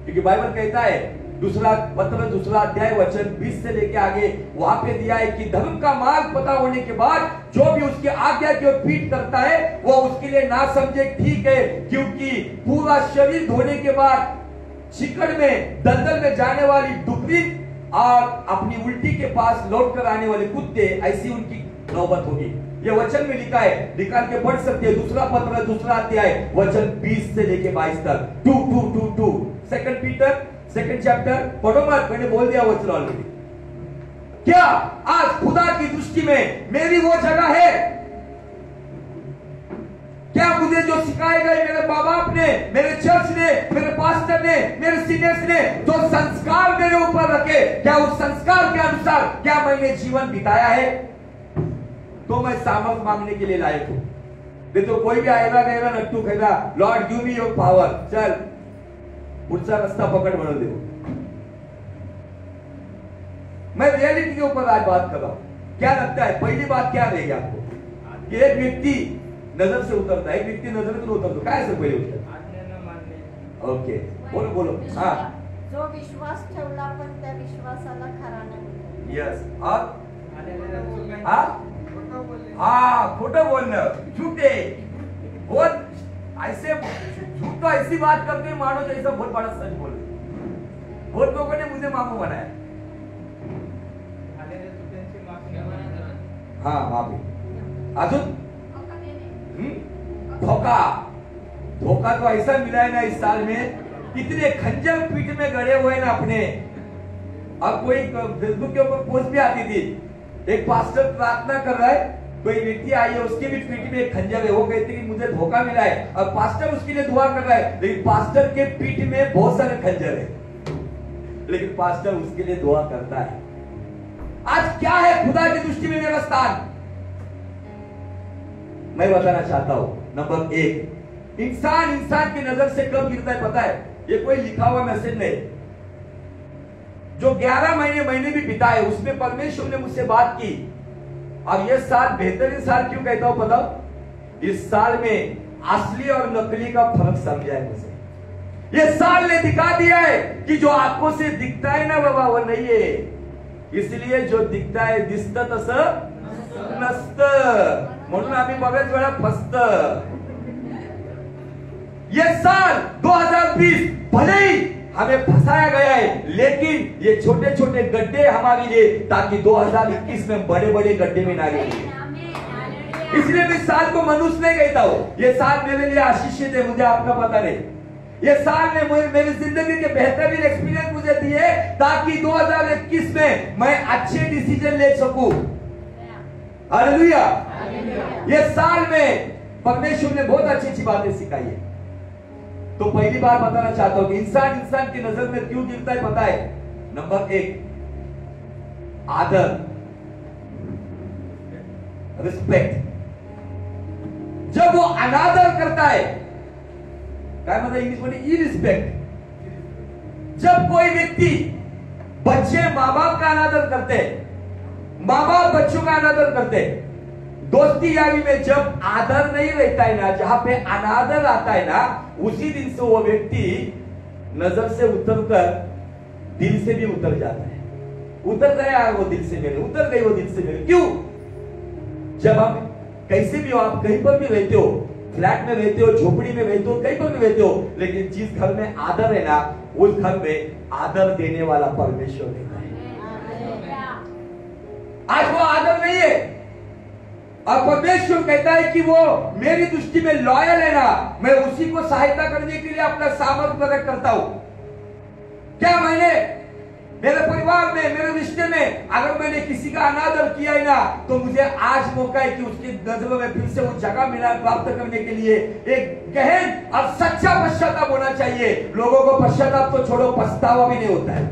क्योंकि बाइबल कहता है, दूसरा अध्याय वचन 20 से लेके आगे वहां पे दिया है कि धर्म का मार्ग पता होने के बाद जो भी उसके आज्ञा की ओर पीठ करता है वो उसके लिए ना समझे ठीक है, क्योंकि पूरा शरीर धोने के बाद चिकड़ में दलदल में जाने वाली डुबरी और अपनी उल्टी के पास लौट कर आने वाले कुत्ते, ऐसी उनकी नौबत होगी। ये वचन में लिखा है, निकाल के पढ़ सकते हैं। दूसरा अध्याय वचन 20 से लेके 22 तक, 2 सेकंड पीटर सेकंड चैप्टर पढ़ो मत, मैंने बोल दिया वचन ऑलरेडी। क्या आज खुदा की दृष्टि में मेरी वो जगह है? क्या मुझे जो सिखाए गए मेरे माँ बाप ने, मेरे चर्च ने, मेरे पास्टर ने, मेरे सीनियर्स ने जो संस्कार मेरे ऊपर रखे, क्या उस संस्कार के अनुसार क्या मैंने जीवन बिताया है? तो मैं सामर्थ मांगने के लिए लायक हूं। नहीं तो कोई भी आएगा कहेगा नट्टू कहेगा Lord give me your power, चल पुढचा रस्ता पकड़ बढ़ो दे। मैं रियलिटी के ऊपर आज बात कर रहा हूं। क्या लगता है पहली बात क्या रहेगी आपको कि एक व्यक्ति नजर से उतरता है, एक व्यक्ति नजरेतून उतरतो, काय सर पहिले उत्तर? ओके, बोलो हाँ। जो विश्वास ठेवला पण त्या विश्वासाला खरा नाही। यस, और हाँ खोटं बोलणं, झूठे, बहुत ऐसे झूठ तो ऐसी बात करते हैं मानो जैसा बहुत बड़ा सच बोल रहे। बहुत लोगों ने मुझे मामू बनाया। हाँ माफी। अजून धोखा तो ऐसा मिला है ना इस साल में, इतने खंजर पीठ में गड़े हुए ना अपने। अब कोई फेसबुक के ऊपर पोस्ट भी आती थी, एक पास्टर प्रार्थना कर रहा है, कोई व्यक्ति आई है, उसके भी पीठ में एक खंजर है, वो कहते हैं कि मुझे धोखा मिला है, और पास्टर उसके लिए दुआ कर रहा है, लेकिन पास्टर के पीठ में बहुत सारे खंजर है, लेकिन पास्टर उसके लिए दुआ करता है। आज क्या है खुदा की दृष्टि में मेरा स्थान? मैं बताना चाहता हूं, नंबर 1, इंसान की नजर से कब गिरता है पता है? ये कोई लिखा हुआ मैसेज नहीं, जो 11 महीने भी बिताए उसमें परमेश्वर ने मुझसे बात की। अब ये साल बेहतरीन साल क्यों कहता हूं बताओ? इस साल में असली और नकली का फर्क समझा है मुझे। ये साल ने दिखा दिया है कि जो आंखों से दिखता है ना बाबा वो नहीं है, इसलिए जो दिखता है दिसत तसं नसतं, म्हणून आम्ही बरेच वेळा फसत। ये साल 2020 भले ही हमें फंसाया गया है, लेकिन ये छोटे छोटे गड्ढे हमारे लिए, ताकि 2021 में बड़े बड़े गड्ढे में ना गिरे। इसलिए मैं साल को मनुष्य नहीं कहता हूं, ये साल मेरे लिए आशीषित है, मुझे आपका पता नहीं। ये साल ने मेरी जिंदगी के बेहतरीन एक्सपीरियंस मुझे दिए, ताकि 2021 में मैं अच्छे डिसीजन ले सकूं। हालेलुया। ये साल में परमेश्वर ने बहुत अच्छी अच्छी बातें सिखाई है। तो पहली बार बताना चाहता हूं कि इंसान की नजर में क्यों गिरता है पता है? नंबर 1, आदर, रिस्पेक्ट। जब वो अनादर करता है, क्या मतलब इंग्लिश में इरिस्पेक्ट। जब कोई व्यक्ति, बच्चे माँ बाप का अनादर करते, माँ बाप बच्चों का अनादर करते, दोस्ती यारी में जब आदर नहीं रहता है ना, जहां पे अनादर आता है ना, उसी दिन से वो व्यक्ति नजर से उतरकर दिल से भी उतर जाता है। उतर गया वो दिल से मेरे, उतर गई वो दिल से मेरे। क्यों? जब हम कैसे भी हो, आप कहीं पर भी रहते हो, फ्लैट में रहते हो, झोपड़ी में रहते हो, कहीं पर भी रहते हो, लेकिन जिस घर में आदर है ना, उस घर में आदर देने वाला परमेश्वर रहता है। आज वो आदर नहीं है, और परमेश्वर कहता है कि वो मेरी दृष्टि में लॉयल है ना, मैं उसी को सहायता करने के लिए अपना सामर्थ्य प्रकट करता हूं। क्या मैंने मेरे परिवार में, मेरे रिश्ते में अगर मैंने किसी का अनादर किया है ना, तो मुझे आज मौका है कि उसकी नजरों में फिर से वो जगह मिला प्राप्त करने के लिए एक गहन और सच्चा पश्चाताप होना चाहिए। लोगों को पश्चाताप तो छोड़ो, पछतावा भी नहीं होता है।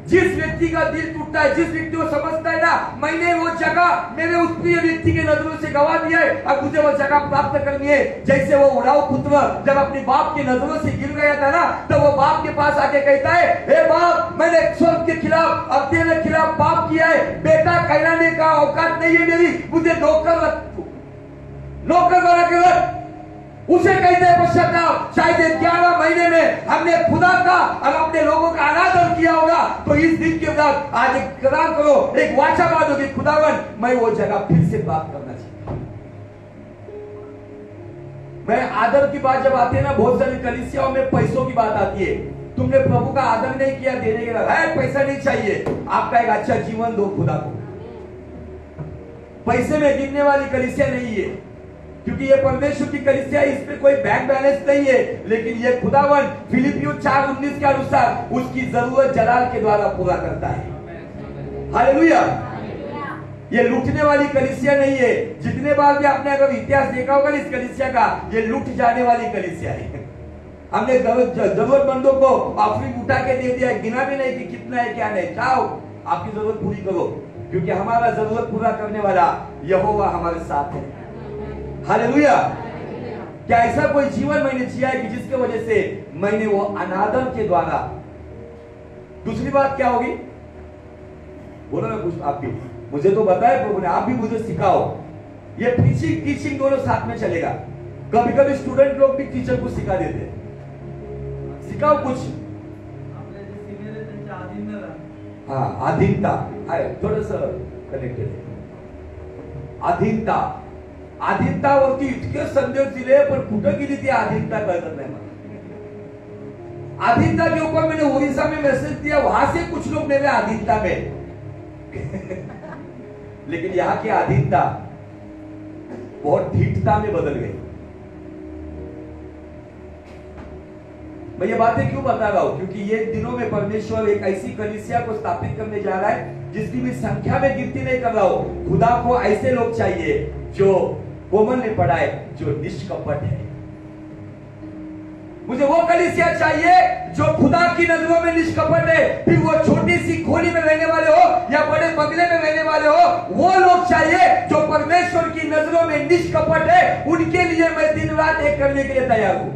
जिस व्यक्ति का दिल टूटता है, जिस व्यक्ति को समझता है ना, मैंने वो जगह मेरे उस प्रिय व्यक्ति के नजरों से गवा दिया है, अब मुझे वो जगह प्राप्त करनी है। जैसे वो उड़ाऊ पुत्र जब अपने बाप के नजरों से गिर गया था ना, तो वो बाप के पास आके कहता है, हे बाप, मैंने स्वर्ग के खिलाफ और तेरे खिलाफ पाप किया है, बेटा कहलाने का औकात नहीं है मेरी, मुझे नौकर बना के रख। उसे कहते हैं पश्चाताप। शायद 11 महीने में हमने खुदा का और अपने लोगों का अनादर किया होगा, तो इस दिन के बाद आज एक कदम करो, एक वाचा बांधो कि खुदावन, मैं वो जगह फिर से प्राप्त करना चाहिए। मैं आदर की बात जब आती है ना, बहुत सारी कलीसियाओं में पैसों की बात आती है। तुमने प्रभु का आदर नहीं किया, देने के लिए पैसा नहीं चाहिए, आपका एक अच्छा जीवन दो खुदा को। पैसे में गिनने वाली कलीसिया नहीं है, क्योंकि ये परमेश्वर की कलीसिया, इसमें कोई बैंक बैलेंस नहीं है, लेकिन ये खुदावन फिलिपियों 4:19 के अनुसार उसकी जरूरत जलाल के द्वारा पूरा करता है। हालेलुया। ये लूटने वाली कलीसिया नहीं है। जितने बार भी आपने अगर इतिहास देखा होगा इस कलीसिया का, ये लूट जाने वाली कलीसिया है। हमने जरूरतमंदों को ऑफरिंग उठा के दे दिया, गिना भी नहीं कि कितना है क्या नहीं। जाओ आपकी जरूरत पूरी करो, क्योंकि हमारा जरूरत पूरा करने वाला यहोवा हमारे साथ है। हालेलुया। क्या ऐसा कोई जीवन मैंने जिया है कि जिसके वजह से मैंने वो अनादर के द्वारा। दूसरी बात क्या होगी, बोलो ना कुछ आप भी, मुझे तो बताए प्रभु ने, आप भी मुझे सिखाओ। ये प्रीचिंग टीचिंग दोनों साथ में चलेगा। कभी कभी स्टूडेंट लोग भी टीचर को सिखा देते हैं, सिखाओ कुछ। हाँ, अधीनता थोडस कनेक्टेड आहे। अधीनतावरती इतके संदेश दिले, पण कुठं गेली ती अधीनता कळत नाही मला। अधीनता के ऊपर मैंने उड़ीसा में मैसेज दिया, वहां से कुछ लोग मेरे अधीनता में लेकिन यहाँ की अधीनता बहुत ढीठता में बदल गई। मैं ये बातें क्यों बता रहा हूं? क्योंकि ये दिनों में परमेश्वर एक ऐसी कलीसिया को स्थापित करने जा रहा है जिसकी भी संख्या में गिनती नहीं कर रहा हूं। खुदा को ऐसे लोग चाहिए जो कोमल ने पढ़ा है, जो निष्कपट है। मुझे वो कलीसिया चाहिए जो खुदा की नजरों में निष्कपट है। फिर वो छोटी सी खोली में रहने वाले हो या बड़े बंगले में रहने वाले हो, वो लोग चाहिए जो परमेश्वर की नजरों में निष्कपट है। उनके लिए मैं दिन रात एक करने के लिए तैयार हूं।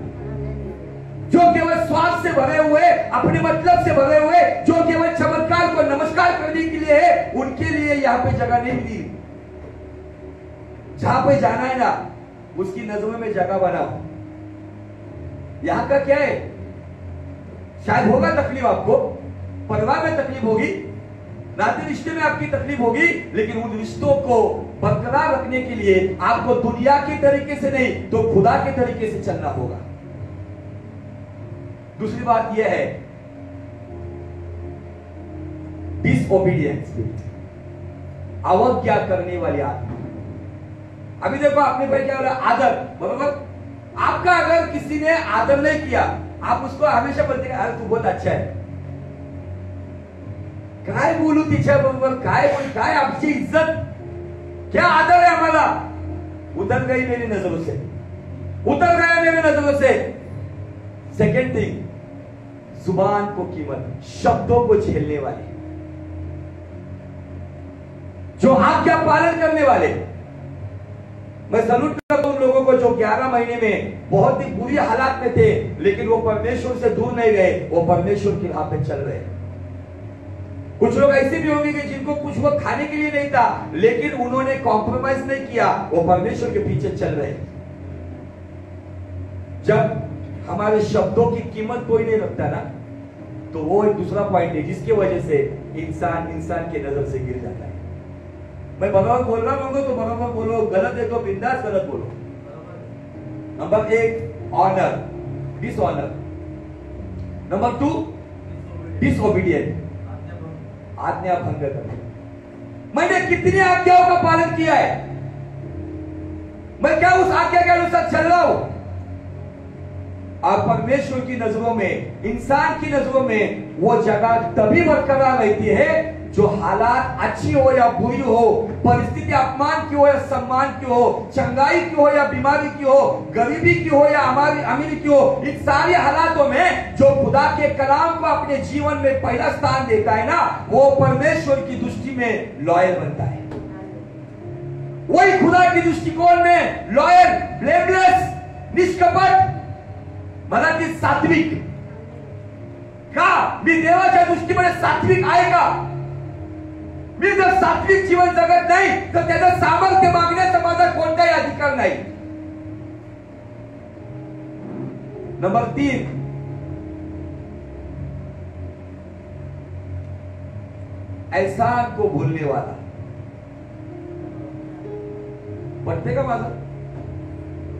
जो केवल स्वार्थ से भरे हुए, अपने मतलब से भरे हुए, जो केवल चमत्कार को नमस्कार करने के लिए है, उनके लिए यहाँ पे जगह नहीं मिली। जहां पे जाना है ना, उसकी नजरों में जगह बनाओ। यहां का क्या है? शायद होगा तकलीफ आपको, परिवार में तकलीफ होगी, नाते रिश्ते में आपकी तकलीफ होगी, लेकिन उन रिश्तों को बरकरार रखने के लिए आपको दुनिया के तरीके से नहीं तो खुदा के तरीके से चलना होगा। दूसरी बात यह है, डिसओबीडियंस स्पिरिट, अवज्ञा करने वाली आत्मा। अभी देखो आपने भाई क्या बोला? आदर, बराबर। आपका अगर किसी ने आदर नहीं किया, आप उसको हमेशा बोलते हैं अरे तू बहुत अच्छा है, काय बोलू तिच्या बरोबर, काय आपकी इज्जत, क्या आदर है हमारा? उतर गई मेरी नजरों से, उतर गया मेरी नजरों से। सेकेंड थिंग, जुबान को कीमत, शब्दों को झेलने वाले, जो आज्ञा पालन करने वाले। मैं सलूट करता हूं उन लोगों को जो 11 महीने में बहुत ही बुरी हालात में थे, लेकिन वो परमेश्वर से दूर नहीं गए, वो परमेश्वर की राह पे चल रहे। कुछ लोग ऐसे भी होंगे कि जिनको कुछ वक्त खाने के लिए नहीं था, लेकिन उन्होंने कॉम्प्रोमाइज नहीं किया, वो परमेश्वर के पीछे चल रहे। जब हमारे शब्दों की कीमत कोई नहीं रखता ना, तो वो एक दूसरा पॉइंट है जिसकी वजह से इंसान के नजर से गिर जाता है। मैं बराबर बोल रहा हूं तो बराबर बोलो, गलत है तो बिंदास गलत बोलो। Number 1 honour, dishonour. Number 2 disobedient, आज्ञा भंग करना। मैंने कितनी आज्ञाओं का पालन किया है? मैं क्या उस आज्ञा के अनुसार चल रहा हूं? और परमेश्वर की नजरों में, इंसान की नजरों में वो जगह तभी बरकरार रहती है जो हालात अच्छी हो या बुरी हो, परिस्थिति अपमान की हो या सम्मान की हो, चंगाई की हो या बीमारी की हो, गरीबी की हो या हमारी अमीरी की हो, इन सारे हालातों में जो खुदा के कलाम को अपने जीवन में पहला स्थान देता है ना, वो परमेश्वर की दृष्टि में लॉयल बनता है। वही खुदा की दृष्टिकोण में लॉयल, ब्लेमलेस, निष्कपट, मराठी सात्विक का, मी देवाच्या दृष्टीमध्ये सात्विक आहे का? मी जर सात्विक जीवन जगत नाही तर त्याचं सामर्थ्य मागण्याचा माझा कोणताही अधिकार नाही। नंबर 3, एहसान को भूलने वाला। पटते का माझं?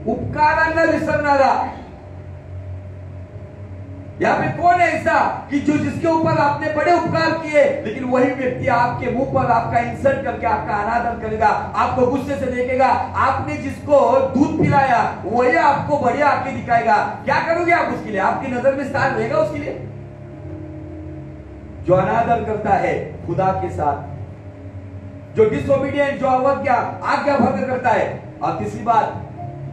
उपकारांना विसरणारा। यहाँ पे कौन है ऐसा कि जो जिसके ऊपर आपने बड़े उपकार किए, लेकिन वही व्यक्ति आपके मुंह पर आपका इंसल्ट करके आपका अनादर करेगा, आपको गुस्से से देखेगा। आपने जिसको दूध पिलाया वही आपको बढ़िया आके दिखाएगा। क्या करोगे आप उसके लिए? आपकी नजर में स्थान रहेगा उसके लिए? जो अनादर करता है खुदा के साथ, जो डिसोबीडियंट, जो अवज्ञा, आज्ञा भंग करता है। और तीसरी बात,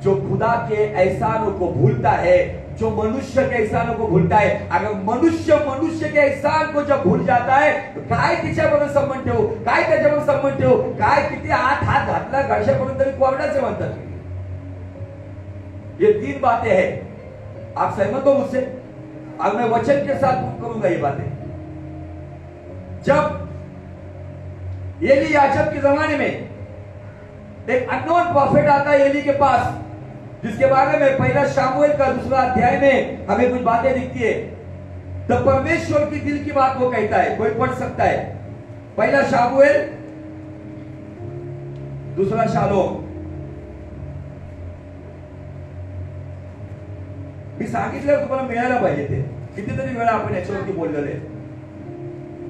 जो खुदा के एहसानों को भूलता है, जो मनुष्य के एहसानों को भूलता है। अगर मनुष्य के एहसान को जब भूल जाता है, तो काय तिच्याबरोबर संबंध ठेवू, काय त्याच्याबरोबर संबंध ठेवू, काय किती हात घातला घरच्याकडून तरी कोरडाचे म्हणतात। ये 3 बातें हैं। आप सहमत हो मुझसे? अब मैं वचन के साथ करूंगा ये बातें। जब एली याजक के जमाने में एक अननोन प्रॉफिट आता है एली के पास, जिसके बारे में पहला शामुएल का 2 अध्याय में हमें कुछ बातें दिखती है। तो परमेश्वर की दिल की बात वो कहता है, कोई पढ़ सकता है। पहला शामुएल 2 शालोम। मी सांगितलं तुम्हाला मिळायला पाहिजे ते, कितीतरी वेळा आपण याच्यावरती बोललेले।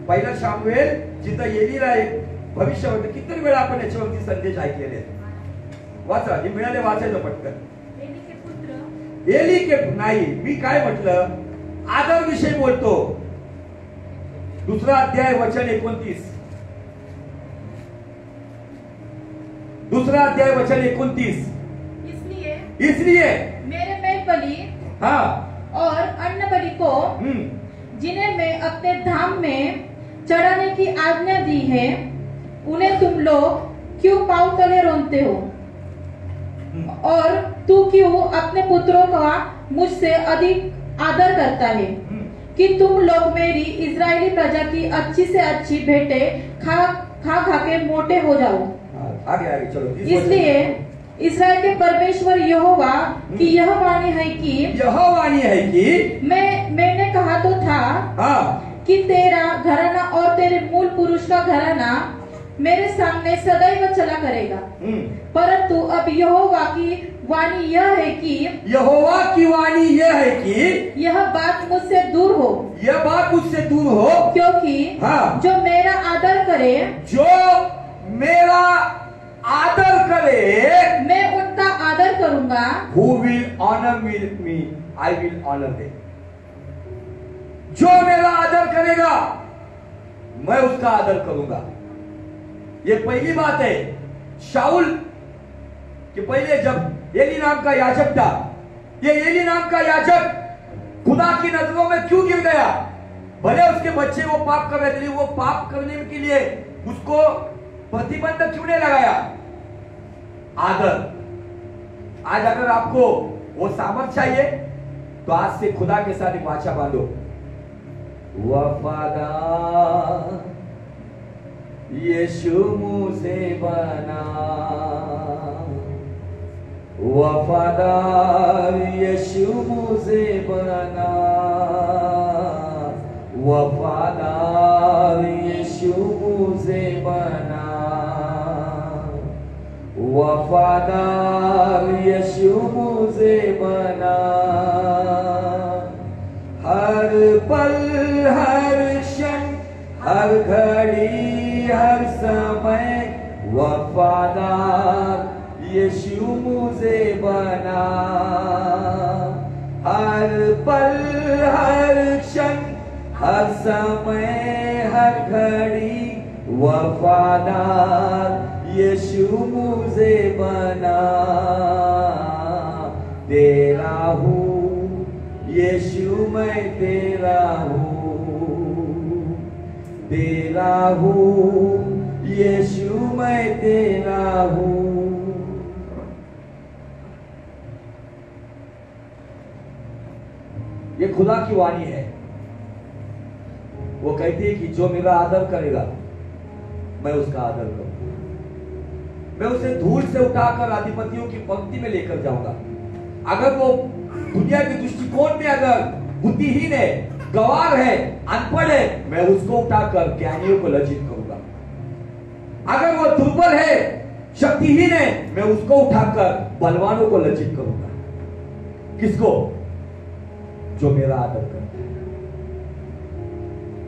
पहिला शामुएल जिथं एलीला एक भविष्य होतं, कितीतरी वेळा आपण याच्यावरती संदेश ऐकलेले आहेत। वाचा, जे मिळाले वाचायचं पटकन। एली के नाही, मी काय म्हटलं? आदर विषय बोलतो. 2 अध्याय वचन 29. 2 अध्याय वचन 29. इसलिए मेरे मेल बलि हाँ और अन्न बलि को जिन्हें मैं अपने धाम में चढ़ाने की आज्ञा दी है, उन्हें तुम लोग क्यों पांव तले रोनते हो? और तू क्यों अपने पुत्रों का मुझसे अधिक आदर करता है कि तुम लोग मेरी इजरायली प्रजा की अच्छी से अच्छी भेंटें खा के मोटे हो जाओ? आगे चलो. इसलिए इस्राएल के परमेश्वर यहोवा की यह वाणी है कि मैंने कहा तो था कि तेरा घराना और तेरे मूल पुरुष का घराना मेरे सामने सदैव चला करेगा. परंतु अब यहोवा की वाणी यह है कि यह बात मुझसे दूर हो. क्योंकि जो मेरा आदर करे मैं उनका आदर करूंगा. Who will honor me, I will honor them. जो मेरा आदर करेगा मैं उसका आदर करूंगा. ये पहली बात है. शाऊल कि पहले जब एली नाम का याजक था, ये एली नाम का याजक खुदा की नजरों में क्यों गिर गया? भले उसके बच्चे वो पाप कर रहे थे, वो पाप करने के लिए उसको प्रतिबंध क्यों नहीं लगाया? आदर. आज अगर आपको वो सामर्थ चाहिए तो आज से खुदा के साथ एक वाचा बांधो. वफादार यीशु मुझे बना, वफादार यीशु मुझे बना, वफादार यीशु मुझे बना, वफादार यीशु मुझे बना. हर पल हर क्षण हर घड़ी हर समय वफादार यीशु मुझे बना. हर पल हर क्षण हर समय हर घड़ी वफादार यीशु मुझे बना. तेरा हूँ यीशु मैं तेरा हूँ, तेरा हूँ यीशु मैं तेरा हूँ. ये खुदा की वाणी है. वो कहती है कि जो मेरा आदर करेगा मैं उसका आदर करूंगा. मैं उसे धूल से उठाकर अधिपतियों की पंक्ति में लेकर जाऊंगा. अगर वो दुनिया के दृष्टिकोण में अगर बुद्धिहीन है, गवार है, अनपढ़ है, मैं उसको उठाकर ज्ञानियों को लज्जित करूंगा. अगर वो दुर्बल है, शक्तिहीन है, मैं उसको उठाकर बलवानों को लज्जित करूंगा. किसको? जो मेरा आदर करता है.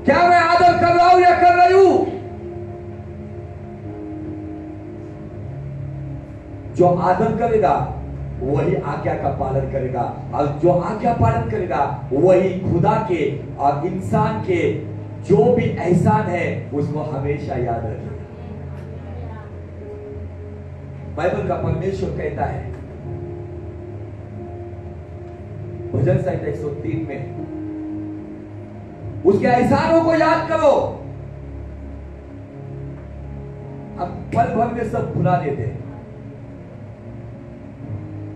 क्या मैं आदर कर रहा हूं या कर रही हूं? जो आदर करेगा वही आज्ञा का पालन करेगा, और जो आज्ञा पालन करेगा वही खुदा के और इंसान के जो भी एहसान है उसको हमेशा याद रखेगा. बाइबल का परमेश्वर कहता है भजन संहिता 103 में, उसके एहसानों को याद करो. हम पल भर में सब भुला देते हैं.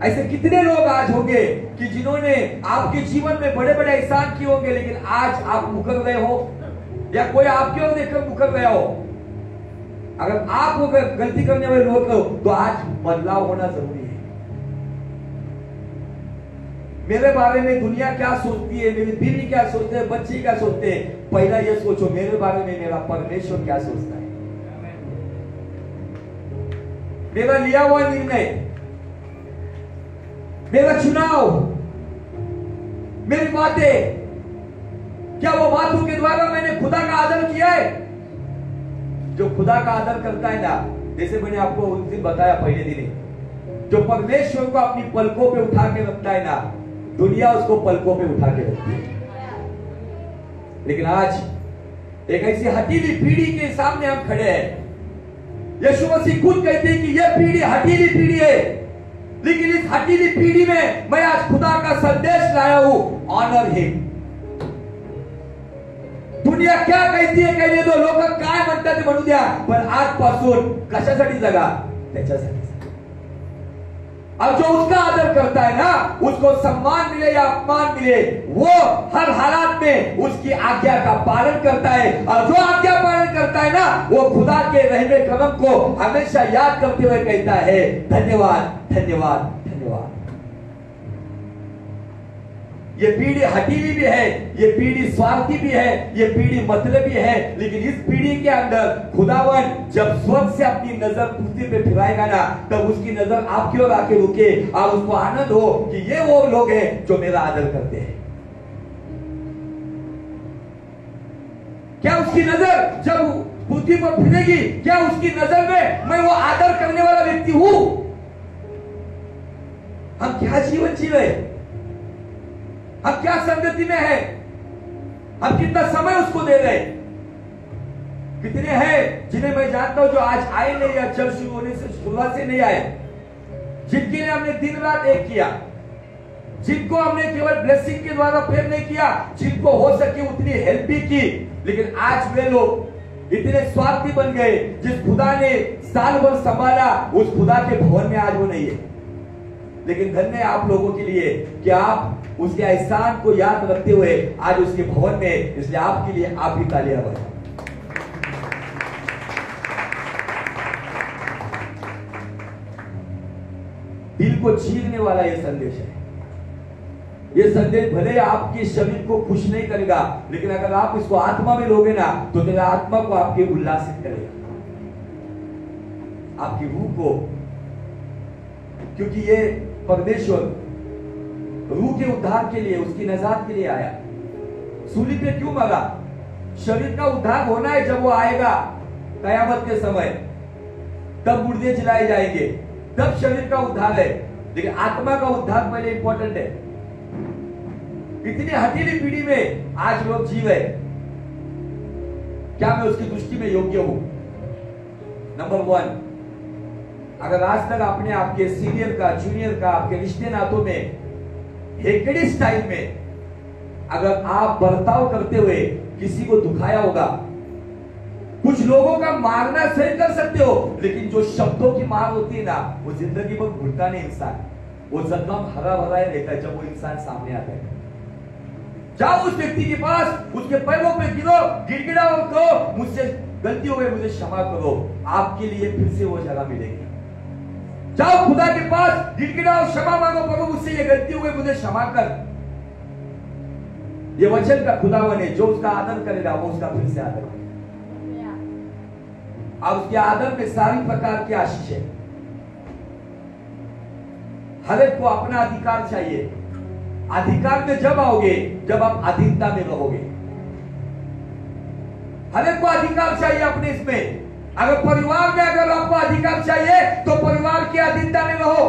ऐसे कितने लोग आज होंगे कि जिन्होंने आपके जीवन में बड़े बड़े एहसान किए होंगे, लेकिन आज आप मुकर रहे हो या कोई आपके ओर देखकर मुकर रहे हो. अगर आप वो गलती करने वाले लोग हो तो आज बदलाव होना जरूरी है. मेरे बारे में दुनिया क्या सोचती है, मेरी बीवी क्या सोचते हैं, बच्चे क्या सोचते हैं, पहला ये सोचो मेरे बारे में मेरा परमेश्वर क्या सोचता है. मेरा लिया हुआ निर्णय, मेरा चुनाव, मेरी बातें, क्या वो बातों के द्वारा मैंने खुदा का आदर किया है? जो खुदा का आदर करता है ना, जैसे मैंने आपको उस दिन बताया पहले दिन, जो परमेश्वर को अपनी पलकों पे उठा के रखता है ना, दुनिया उसको पलकों पे उठा के रखती है. लेकिन आज एक ऐसी हटीली पीढ़ी के सामने हम खड़े हैं। यीशु मसीह खुद कहते हैं कि यह पीढ़ी हटीली पीढ़ी है, लेकिन इस हटीली पीढ़ी में मैं आज खुदा का संदेश लाया हूं, ऑनर हिम। दुनिया क्या कहती है कहने दो, लोक काय म्हणतात ते म्हणू द्या, पण आजपासून कशासाठी जगा? त्याच्यासाठी। और जो उसका आदर करता है ना, उसको सम्मान मिले या अपमान मिले, वो हर हालात में उसकी आज्ञा का पालन करता है। और जो आज्ञा पालन करता है ना, वो खुदा के रहमे करम को हमेशा याद करते हुए कहता है, धन्यवाद धन्यवाद धन्यवाद। ये पीढ़ी हटीली भी है, ये पीढ़ी स्वार्थी भी है, ये पीढ़ी मतलबी है, लेकिन इस पीढ़ी के अंदर खुदावन जब स्वर्ग से अपनी नजर पृथ्वी पे फिराएगा ना, तब उसकी नजर आपकी ओर आके रुके और उसको आनंद हो कि ये वो लोग हैं जो मेरा आदर करते हैं। क्या उसकी नजर जब पृथ्वी पर फिरेगी, क्या उसकी नजर में मैं वो आदर करने वाला व्यक्ति हूं? हम क्या जीवन जी रहे, हम क्या संगति में है, हम कितना समय उसको दे रहे? कितने हैं जिन्हें मैं जानता हूं जो आज आए नहीं या चर्च शुरू होने से शुरुआत से नहीं आए, जिनके लिए हमने दिन रात एक किया, जिनको हमने केवल ब्लेसिंग के द्वारा प्रेम नहीं किया, जिनको हो सके उतनी हेल्प भी की, लेकिन आज वे लोग इतने स्वार्थी बन गए। जिस खुदा ने साल भर संभाला, उस खुदा के भवन में आज वो नहीं है। लेकिन धन्य है आप लोगों के लिए कि आप उसके एहसान को याद रखते हुए आज उसके भवन में, इसलिए आपके लिए आप भी तालियां बजाएं। दिल को चीरने वाला यह संदेश है। यह संदेश भले आपके शरीर को खुश नहीं करेगा, लेकिन अगर आप इसको आत्मा में लोगे ना, तो तेरा आत्मा को आपके उल्लासित करेगा, आपकी रूह को। क्योंकि ये परमेश्वर रूह के उद्धार के लिए, उसकी नजात के लिए आया। सूली पे क्यों मरा? शरीर का उद्धार होना है जब वो आएगा कयामत के समय, तब मुर्दे जलाए जाएंगे, तब शरीर का उद्धार है, लेकिन आत्मा का उद्धार पहले इंपॉर्टेंट है। इतनी हटीली पीढ़ी में आज लोग जी रहे, क्या मैं उसकी दृष्टि में योग्य हूं? नंबर 1, अगर आज तक आपने आपके सीनियर का, जूनियर का, आपके रिश्ते नातों में हेकड़ी स्टाइल में अगर आप बर्ताव करते हुए किसी को दुखाया होगा, कुछ लोगों का मारना सही कर सकते हो, लेकिन जो शब्दों की मार होती है ना, वो जिंदगी भर भूलता नहीं इंसान, वो जख्म हरा भरा ही रहता है जब वो इंसान सामने आता है। जाओ उस व्यक्ति के पास, उसके पैरों पे गिरो, गिड़गिड़ाओ और कहो, मुझसे गलती हो गई, मुझे क्षमा करो, आपके लिए फिर से वो जगह मिलेगी। जाओ खुदा के पास, गिड़गिड़ाओ, क्षमा मांगो, प्रभु मुझसे ये गलती हो गई, मुझे क्षमा कर। ये वचन का खुदावन है, जो उसका आदर करेगा वो उसका फिर से आदर करेगा। और उसके आदर में सारी प्रकार की आशीष है। हर एक को अपना अधिकार चाहिए। अधिकार में जब आओगे जब आप अधीनता में रहोगे। हर एक को अधिकार चाहिए अपने इसमें। अगर परिवार में अगर आपको अधिकार चाहिए तो परिवार की अधीनता में रहो।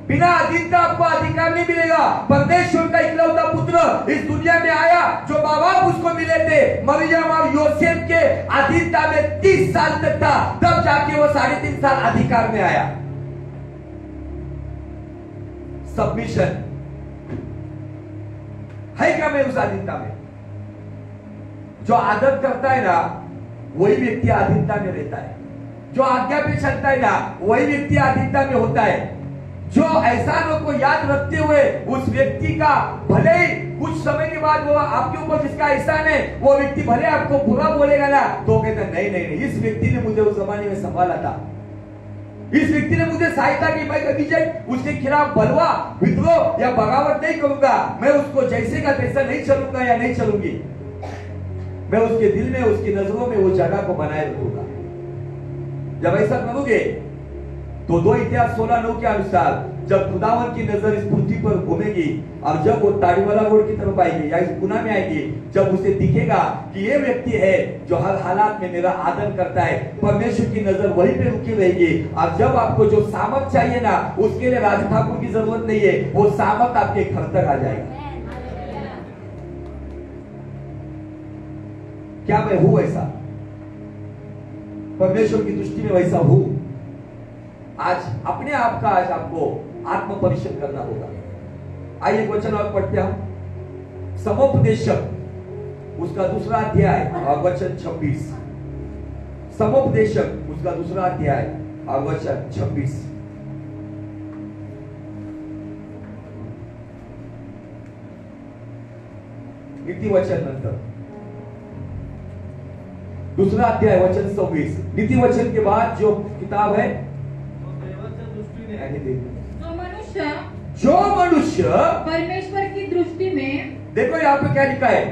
बिना अधीनता आपको अधिकार नहीं मिलेगा। परमेश्वर का इकलौता पुत्र इस दुनिया में आया, जो माँ बाप उसको मिले थे मरियम और योसेफ के अधीनता में 30 साल तक था, तब जाके वो 3.5 साल अधिकार में आया। सबमिशन है क्या मैं उस अधीनता में? जो आदर करता है ना, वही व्यक्ति अधीनता में रहता है। जो आज्ञा पे चलता है ना, वही व्यक्ति अधीनता में होता है। जो एहसानों को याद रखते हुए उस व्यक्ति का, भले ही कुछ समय के बाद वो आपके ऊपर जिसका एहसान है, वो व्यक्ति भले आपको बुरा बोलेगा ना, तो कहता नहीं नहीं नहीं, इस व्यक्ति ने मुझे उस जमाने में संभाला था, इस व्यक्ति ने मुझे सहायता की, मैं कभी उसके खिलाफ बलवा, विद्रोह या बगावत नहीं करूंगा, मैं उसको जैसे का तैसा नहीं चलूंगा या नहीं चलूंगी, मैं उसके दिल में, उसकी नजरों में वो जगह को बनाए रखूंगा। जब ऐसा करोगे तो 2 इतिहास 16:9 के अनुसार जब खुदावन की नजर इस पृथ्वी पर घूमेगी और जब वो ताड़ीवाला रोड की तरफ आएगी या इस गुना में आएगी, जब उसे दिखेगा कि ये व्यक्ति है जो हर हालात में मेरा आदर करता है, परमेश्वर की नजर वहीं पे रुकी रहेगी। और जब आपको जो सामर्थ चाहिए ना, उसके लिए राज ठाकुर की जरूरत नहीं है, वो सामर्थ आपके घर तक आ जाएगा। क्या मैं हूं वैसा? परमेश्वर की दृष्टि में वैसा हूं? आज अपने आप का आज आपको आत्म परीक्षण करना होगा। आइए एक वचन और पढ़ते हम, समोपदेशक उसका दूसरा अध्याय और वचन 26। समोपदेशक उसका दूसरा अध्याय और वचन 26। नीति वचन नंतर दूसरा अध्याय वचन 26। नीति वचन के बाद जो किताब है जो मनुष्य परमेश्वर की दृष्टि में, देखो यहाँ पे क्या लिखा है,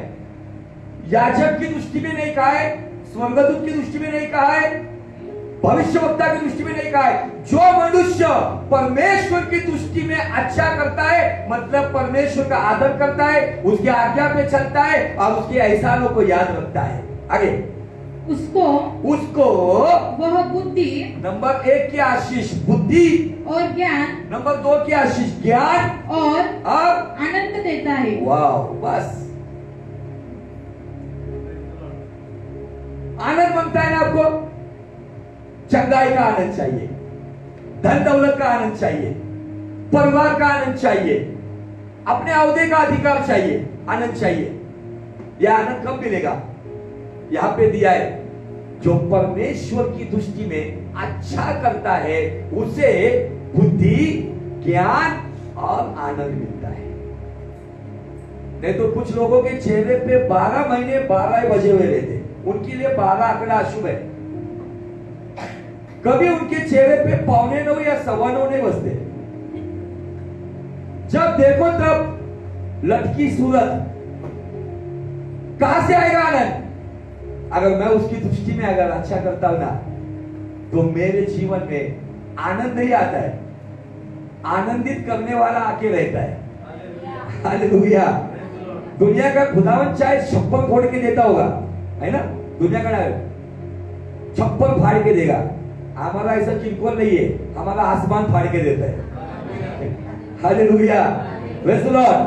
याजक की दृष्टि में नहीं कहा है, स्वर्गदूत की दृष्टि में नहीं कहा है, भविष्यवक्ता की दृष्टि में नहीं कहा है। जो मनुष्य परमेश्वर की दृष्टि में अच्छा करता है, मतलब परमेश्वर का आदर करता है, उसकी आज्ञा पे चलता है और उसके एहसानों को याद रखता है। आगे उसको वह बुद्धि, नंबर 1 की आशीष बुद्धि और ज्ञान, नंबर 2 की आशीष ज्ञान और अब आनंद देता है। वाह, बस आनंद बनता है ना आपको? चंगाई का आनंद चाहिए, धन दौलत का आनंद चाहिए, परिवार का आनंद चाहिए, अपने अहदे का अधिकार चाहिए, आनंद चाहिए। यह आनंद कब मिलेगा? यहां पे दिया है, जो परमेश्वर की दृष्टि में अच्छा करता है उसे बुद्धि, ज्ञान और आनंद मिलता है। नहीं तो कुछ लोगों के चेहरे पे 12 महीने 12 बजे हुए रहते, उनके लिए 12 आंकड़ा अशुभ है। कभी उनके चेहरे पे 9:15 या 9:15 नहीं बजते। जब देखो तब लटकी सूरत, कहां से आएगा आनंद? अगर मैं उसकी दृष्टि में अगर अच्छा करता हूं ना, तो मेरे जीवन में आनंद नहीं आता है, आनंदित करने वाला आके रहता है। हालेलुया। दुनिया का खुदावन चाहे छप्पर फोड़ के देता होगा, है ना? दुनिया का छप्पर फाड़ के देगा, हमारा ऐसा चिंतन नहीं है, हमारा आसमान फाड़ के देता है। Hallelujah, praise the Lord.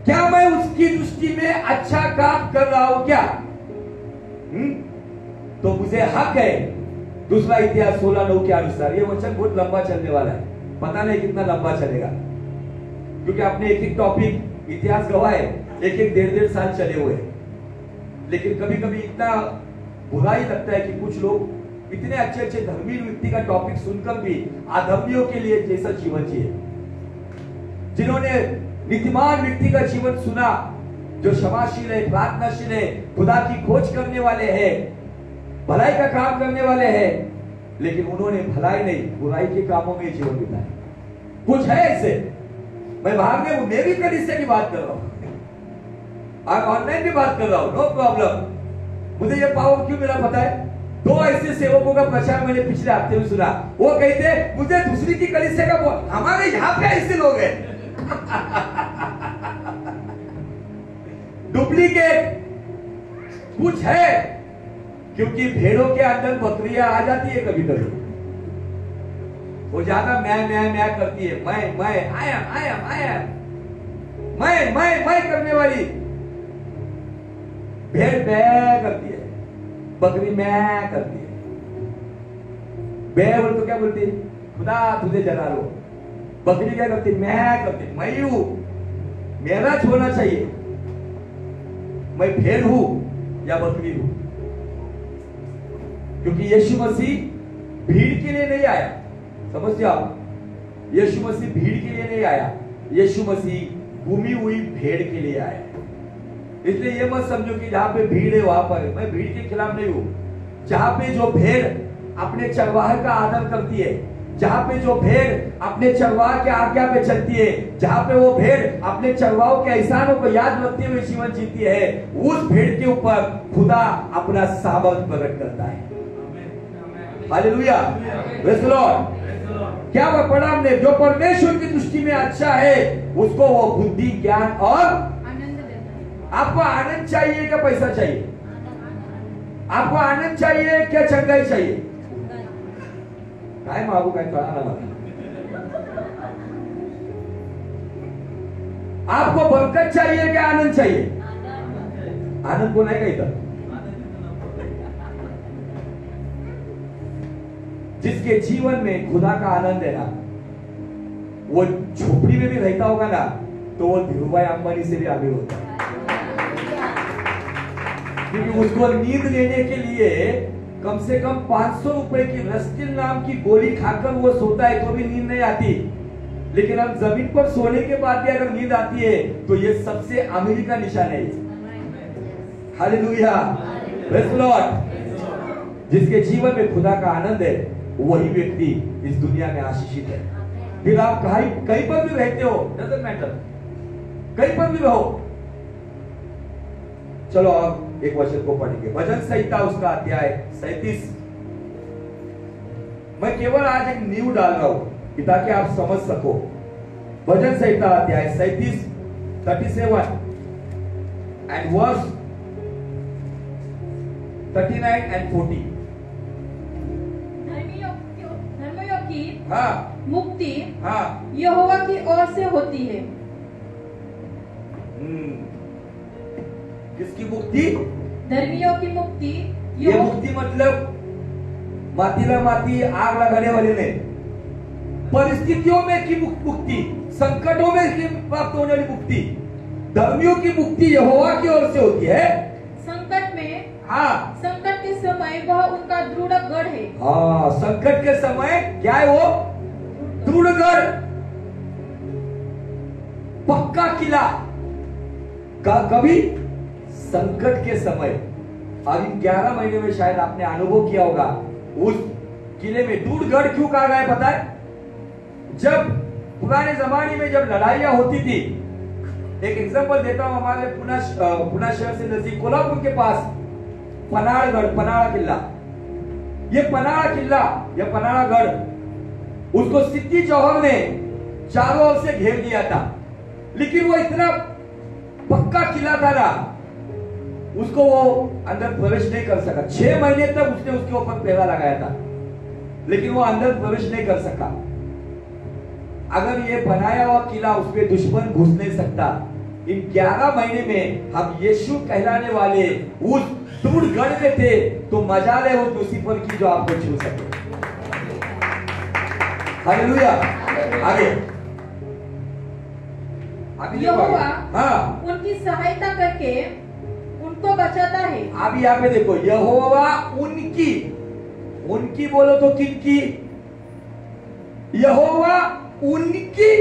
क्या मैं उसकी दृष्टि में अच्छा काम कर रहा हूं क्या? तो मुझे हक है। दूसरा इतिहास 16:9 के अनुसार, ये वचन बहुत लंबा चलने वाला है, पता नहीं कितना लंबा चलेगा, क्योंकि आपने एक टॉपिक इतिहास गवाह है, एक 1.5 साल चले हुए। लेकिन कभी कभी इतना बुरा ही लगता है कि कुछ लोग इतने अच्छे अच्छे धर्मी व्यक्ति का टॉपिक सुनकर भी अधर्मियों के लिए जैसा जीवन जिए। जिन्होंने नीतिमान व्यक्ति का जीवन सुना, जो क्षमाशील है, प्रार्थनाशील है, खुदा की खोज करने वाले हैं, भलाई का काम करने वाले हैं, लेकिन उन्होंने भलाई नहीं बुराई के कामों में जीवन बिताया। कुछ है ऐसे, मैं बाहर में मेरी कलीसिया की बात कर रहा हूं, आप ऑनलाइन भी बात कर रहा हूं, नो प्रॉब्लम। मुझे ये पावर क्यों मिला पता है? 2 ऐसे सेवकों का प्रचार मैंने पिछले हफ्ते में सुना। वो कहते मुझे दूसरी की कलीसिया का, हमारे यहाँ पे ऐसे लोग हैं डुप्लीकेट कुछ है, क्योंकि भेड़ों के अंदर बकरियां आ जाती है कभी कभी, वो ज्यादा मैं करती है, मैं आई एम मैं करने वाली भेड़ मैं करती है, बकरी मैं करती है। भेड़ बोल तो क्या बोलती है? खुदा तुझे जला लो। बकरी क्या करती? मैं करती, मैं ही हूं, मेरा होना चाहिए, मैं भेड़ हूं या बकरी हूं। क्योंकि यीशु मसीह भीड़ के लिए नहीं आया, समझते आप? यीशु मसीह भीड़ के लिए नहीं आया, यीशु मसीह घूमी हुई भेड़ के लिए आया। इसलिए ये मत समझो कि जहां पे भीड़ है वहां पर, मैं भीड़ के खिलाफ नहीं हूं। जहां पे जो भेड़ अपने चरवाहे का आदर करती है, जहां पे जो भेड़ अपने चरवाहे के आज्ञा पे चलती है, जहां पे वो भेड़ अपने चरवाहों के एहसानों को याद रखते हुए जीवन जीती है, उस भेड़ के ऊपर खुदा अपना सामर्थ प्रकट करता है। Hallelujah, praise the Lord. क्या वह पढ़ा हमने? जो परमेश्वर की दृष्टि में अच्छा है उसको वो बुद्धि, ज्ञान और आनंद देता है। आपको आनंद चाहिए क्या पैसा चाहिए? आपको आनंद चाहिए क्या चंगाई चाहिए? काय मागू काय कळा ना मला। आपको बरकत चाहिए क्या आनंद चाहिए? आनंद को नाही का इथं? जिसके जीवन में खुदा का आनंद है ना, वो झोपड़ी में भी रहता होगा ना, तो वो धीरूभाई अंबानी से भी आमिर होता है। क्योंकि उसको नींद लेने के लिए कम से कम 500 रुपए की रस्टिल नाम की गोली खाकर वो सोता है तो भी नींद नहीं आती। लेकिन हम जमीन पर सोने के बाद भी अगर नींद आती है तो ये सबसे अमीरी का निशान है। Hallelujah, praise Lord. जिसके जीवन में खुदा का आनंद है वही व्यक्ति इस दुनिया में आशीषित है। फिर आप कहीं पर भी रहते हो, डजंट मैटर, कहीं पर भी रहो। चलो अब एक वचन को पढ़ेंगे, भजन संहिता उसका अध्याय 37। मैं केवल आज एक नींव डाल रहा हूं ताकि आप समझ सको। भजन संहिता अध्याय 37, 37 एंड वर्स 39 एंड 40। धर्मियों की मुक्ति हाँ यहोवा की ओर से होती है। किसकी मुक्ति? धर्मियों की मुक्ति। ये मुक्ति मतलब मातीला माती आग लगाने वाले ने, परिस्थितियों में की मुक्ति, संकटों में की प्राप्त होने वाली मुक्ति। धर्मियों की मुक्ति यहोवा की ओर से होती है। संकट में, हाँ, संकट के समय वह उनका दृढ़ गढ़ है। हाँ, संकट के समय क्या है वो? दृढ़ गढ़, पक्का किला। कभी संकट के समय, अभी 11 महीने में शायद आपने अनुभव किया होगा, उस किले में दृढ़ क्यों कहा गया है पता है? जब पुराने जमाने में जब लड़ाइयां होती थी, एक एग्जांपल देता हूं, हमारे पुणे शहर से नजदीक कोल्हापुर के पास पनाड़गढ़, पनाड़ा किला। ये पनाड़ा किला या पनाड़ागढ़, उसको सिद्दी जौहर ने चारों ओर से घेर दिया था। लेकिन वो इतना पक्का किला था ना, उसको वो अंदर प्रवेश नहीं कर सका। 6 महीने तक उसने उसके ऊपर पहरा लगाया था, लेकिन वो अंदर प्रवेश नहीं कर सका। अगर ये बनाया हुआ किला उसमें दुश्मन घुस नहीं सकता। इन 11 महीने में हम यीशु कहलाने वाले उस दूर गढ़ में थे, तो मजाल है उस लूसीफर की जो आपको छू सके। हालेलुया। आगे यहोवा हाँ, उनकी सहायता करके उनको बचाता है। आप यहाँ पे देखो, यहोवा उनकी, उनकी बोलो तो किनकी? यहोवा उनकी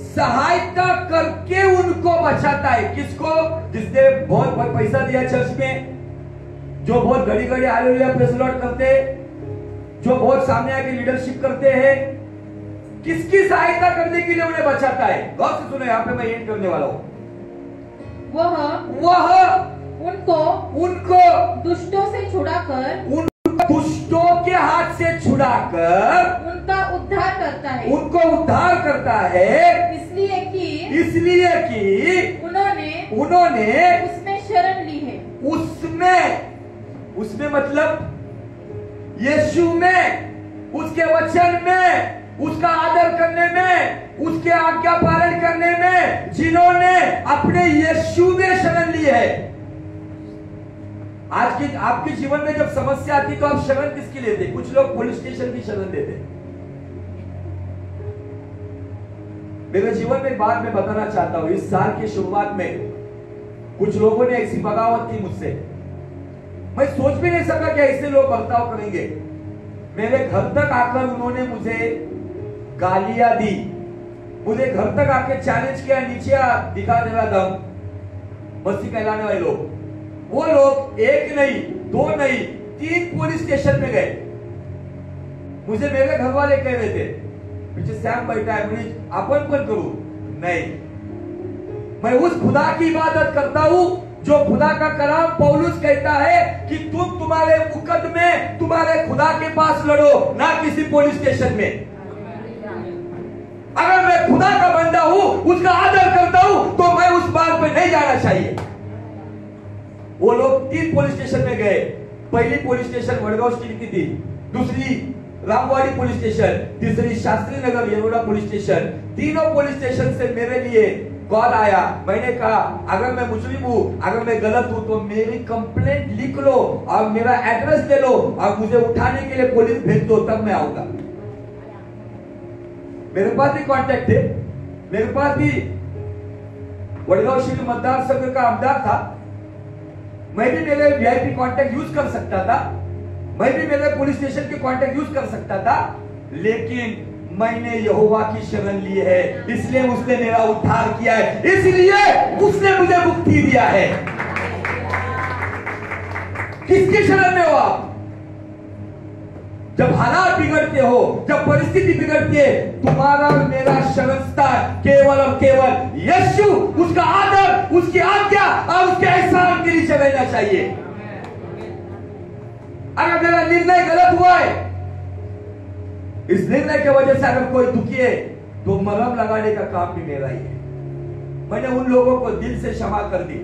सहायता करके उनको बचाता है। किसको? जिसने बहुत पैसा दिया चर्च में, जो बहुत घड़ी घड़ी हालेलुया प्रेज़ लॉर्ड करते, जो बहुत सामने आके लीडरशिप करते हैं, किसकी सहायता करने के लिए उन्हें बचाता है? गौर से सुनो, यहाँ पे मैं एंड करने वाला हूं। वह उनको दुष्टों से छुड़ाकर, दुष्टों के हाथ से छुड़ाकर उनका उद्धार करता है। उनको उद्धार करता है, इसलिए कि उन्होंने उसमें शरण ली है। उसमें मतलब यीशु में, उसके वचन में, उसका आदर करने में, उसके आज्ञा पालन करने में, जिन्होंने अपने यीशु में शरण ली है। आज की आपके जीवन में जब समस्या आती तो आप शरण किसकी लेते? कुछ लोग पुलिस स्टेशन की शरण लेते। मेरे जीवन में एक बात मैं बताना चाहता हूं। इस साल की शुरुआत में कुछ लोगों ने ऐसी बगावत की मुझसे, मैं सोच भी नहीं सका कि ऐसे लोग बर्ताव करेंगे। मेरे घर तक आकर उन्होंने मुझे गालियां दी, मुझे घर तक आके चैलेंज किया, नीचे दिखा दे रहा दम। मस्ती कहलाने वाले लोग, वो लोग 1 नहीं 2 नहीं 3 पुलिस स्टेशन में गए। मुझे मेरे घर वाले कह रहे थे, पीछे सैम बैठा है, मुझे अपन पर करूं नहीं। मैं उस खुदा की इबादत करता हूं जो खुदा का कलाम पौलुस कहता है कि तुम तुम्हारे मुकदमे तुम्हारे खुदा के पास लड़ो, ना किसी पुलिस स्टेशन में। अगर मैं खुदा का बंदा हूं, उसका आदर करता हूं, तो मैं उस बात पे नहीं जाना चाहिए। वो लोग 3 पुलिस स्टेशन में गए। पहली पुलिस स्टेशन वडगांव स्टील की थी, दूसरी रामवाड़ी पुलिस स्टेशन, तीसरी शास्त्री नगर येरोडा पुलिस स्टेशन। तीनों पुलिस स्टेशन से मेरे लिए कॉल आया, मैंने कहा अगर मैं मुजरिम हूं, अगर मैं गलत हूं तो मेरी कंप्लेंट लिख लो और मेरा एड्रेस दे लो और मुझे उठाने के लिए पुलिस भेज दो, तब मैं आऊंगा। मेरे पास भी कांटेक्ट थे, मेरे पास भी वडगांव शहरी मतदार संघ का आमदार था, मैं भी मेरे वीआईपी कांटेक्ट यूज कर सकता था, मैं भी मेरे पुलिस स्टेशन के कांटेक्ट यूज कर सकता था, लेकिन मैंने यहोवा की शरण ली है, इसलिए उसने मेरा उद्धार किया है, इसलिए उसने मुझे मुक्ति दिया है। किसकी शरण में हो आप? जब हालात बिगड़ते हो, जब परिस्थिति बिगड़ती है, तुम्हारा और मेरा शरण स्थान केवल और केवल यीशु, उसका आदर, उसकी आज्ञा और उसके एहसान के नीचे रहना चाहिए। अगर मेरा निर्णय गलत हुआ है, इस निर्णय की वजह से अगर कोई दुखी है, तो मरहम लगाने का काम भी मेरा ही है। मैंने उन लोगों को दिल से क्षमा कर दी।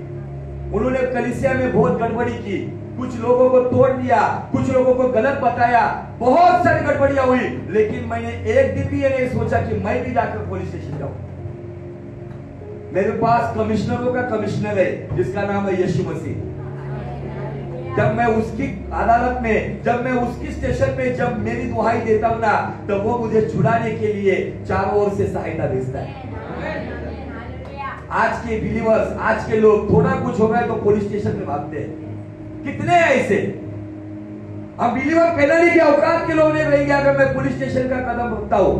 उन्होंने कलीसिया में बहुत गड़बड़ी की, कुछ लोगों को तोड़ दिया, कुछ लोगों को गलत बताया, बहुत सारी गड़बड़ियां हुई, लेकिन मैंने एक दिन भी ये नहीं सोचा कि मैं भी जाकर पुलिस स्टेशन जाऊं। मेरे पास कमिश्नरों का कमिश्नर है जिसका नाम है यीशु मसीह। जब मैं उसकी अदालत में, जब मैं उसकी स्टेशन पे जब मेरी दुहाई देता हूं ना, तो वो मुझे छुड़ाने के लिए चारों ओर से सहायता भेजता है। आज के बिलीवर्स, आज के लोग थोड़ा कुछ हो गया तो पुलिस स्टेशन में भागते हैं। कितने हैं ऐसे? अब बिलीवर कहलाने के औकात के लोग नहीं रहेंगे अगर मैं पुलिस स्टेशन का कदम रखता हूं।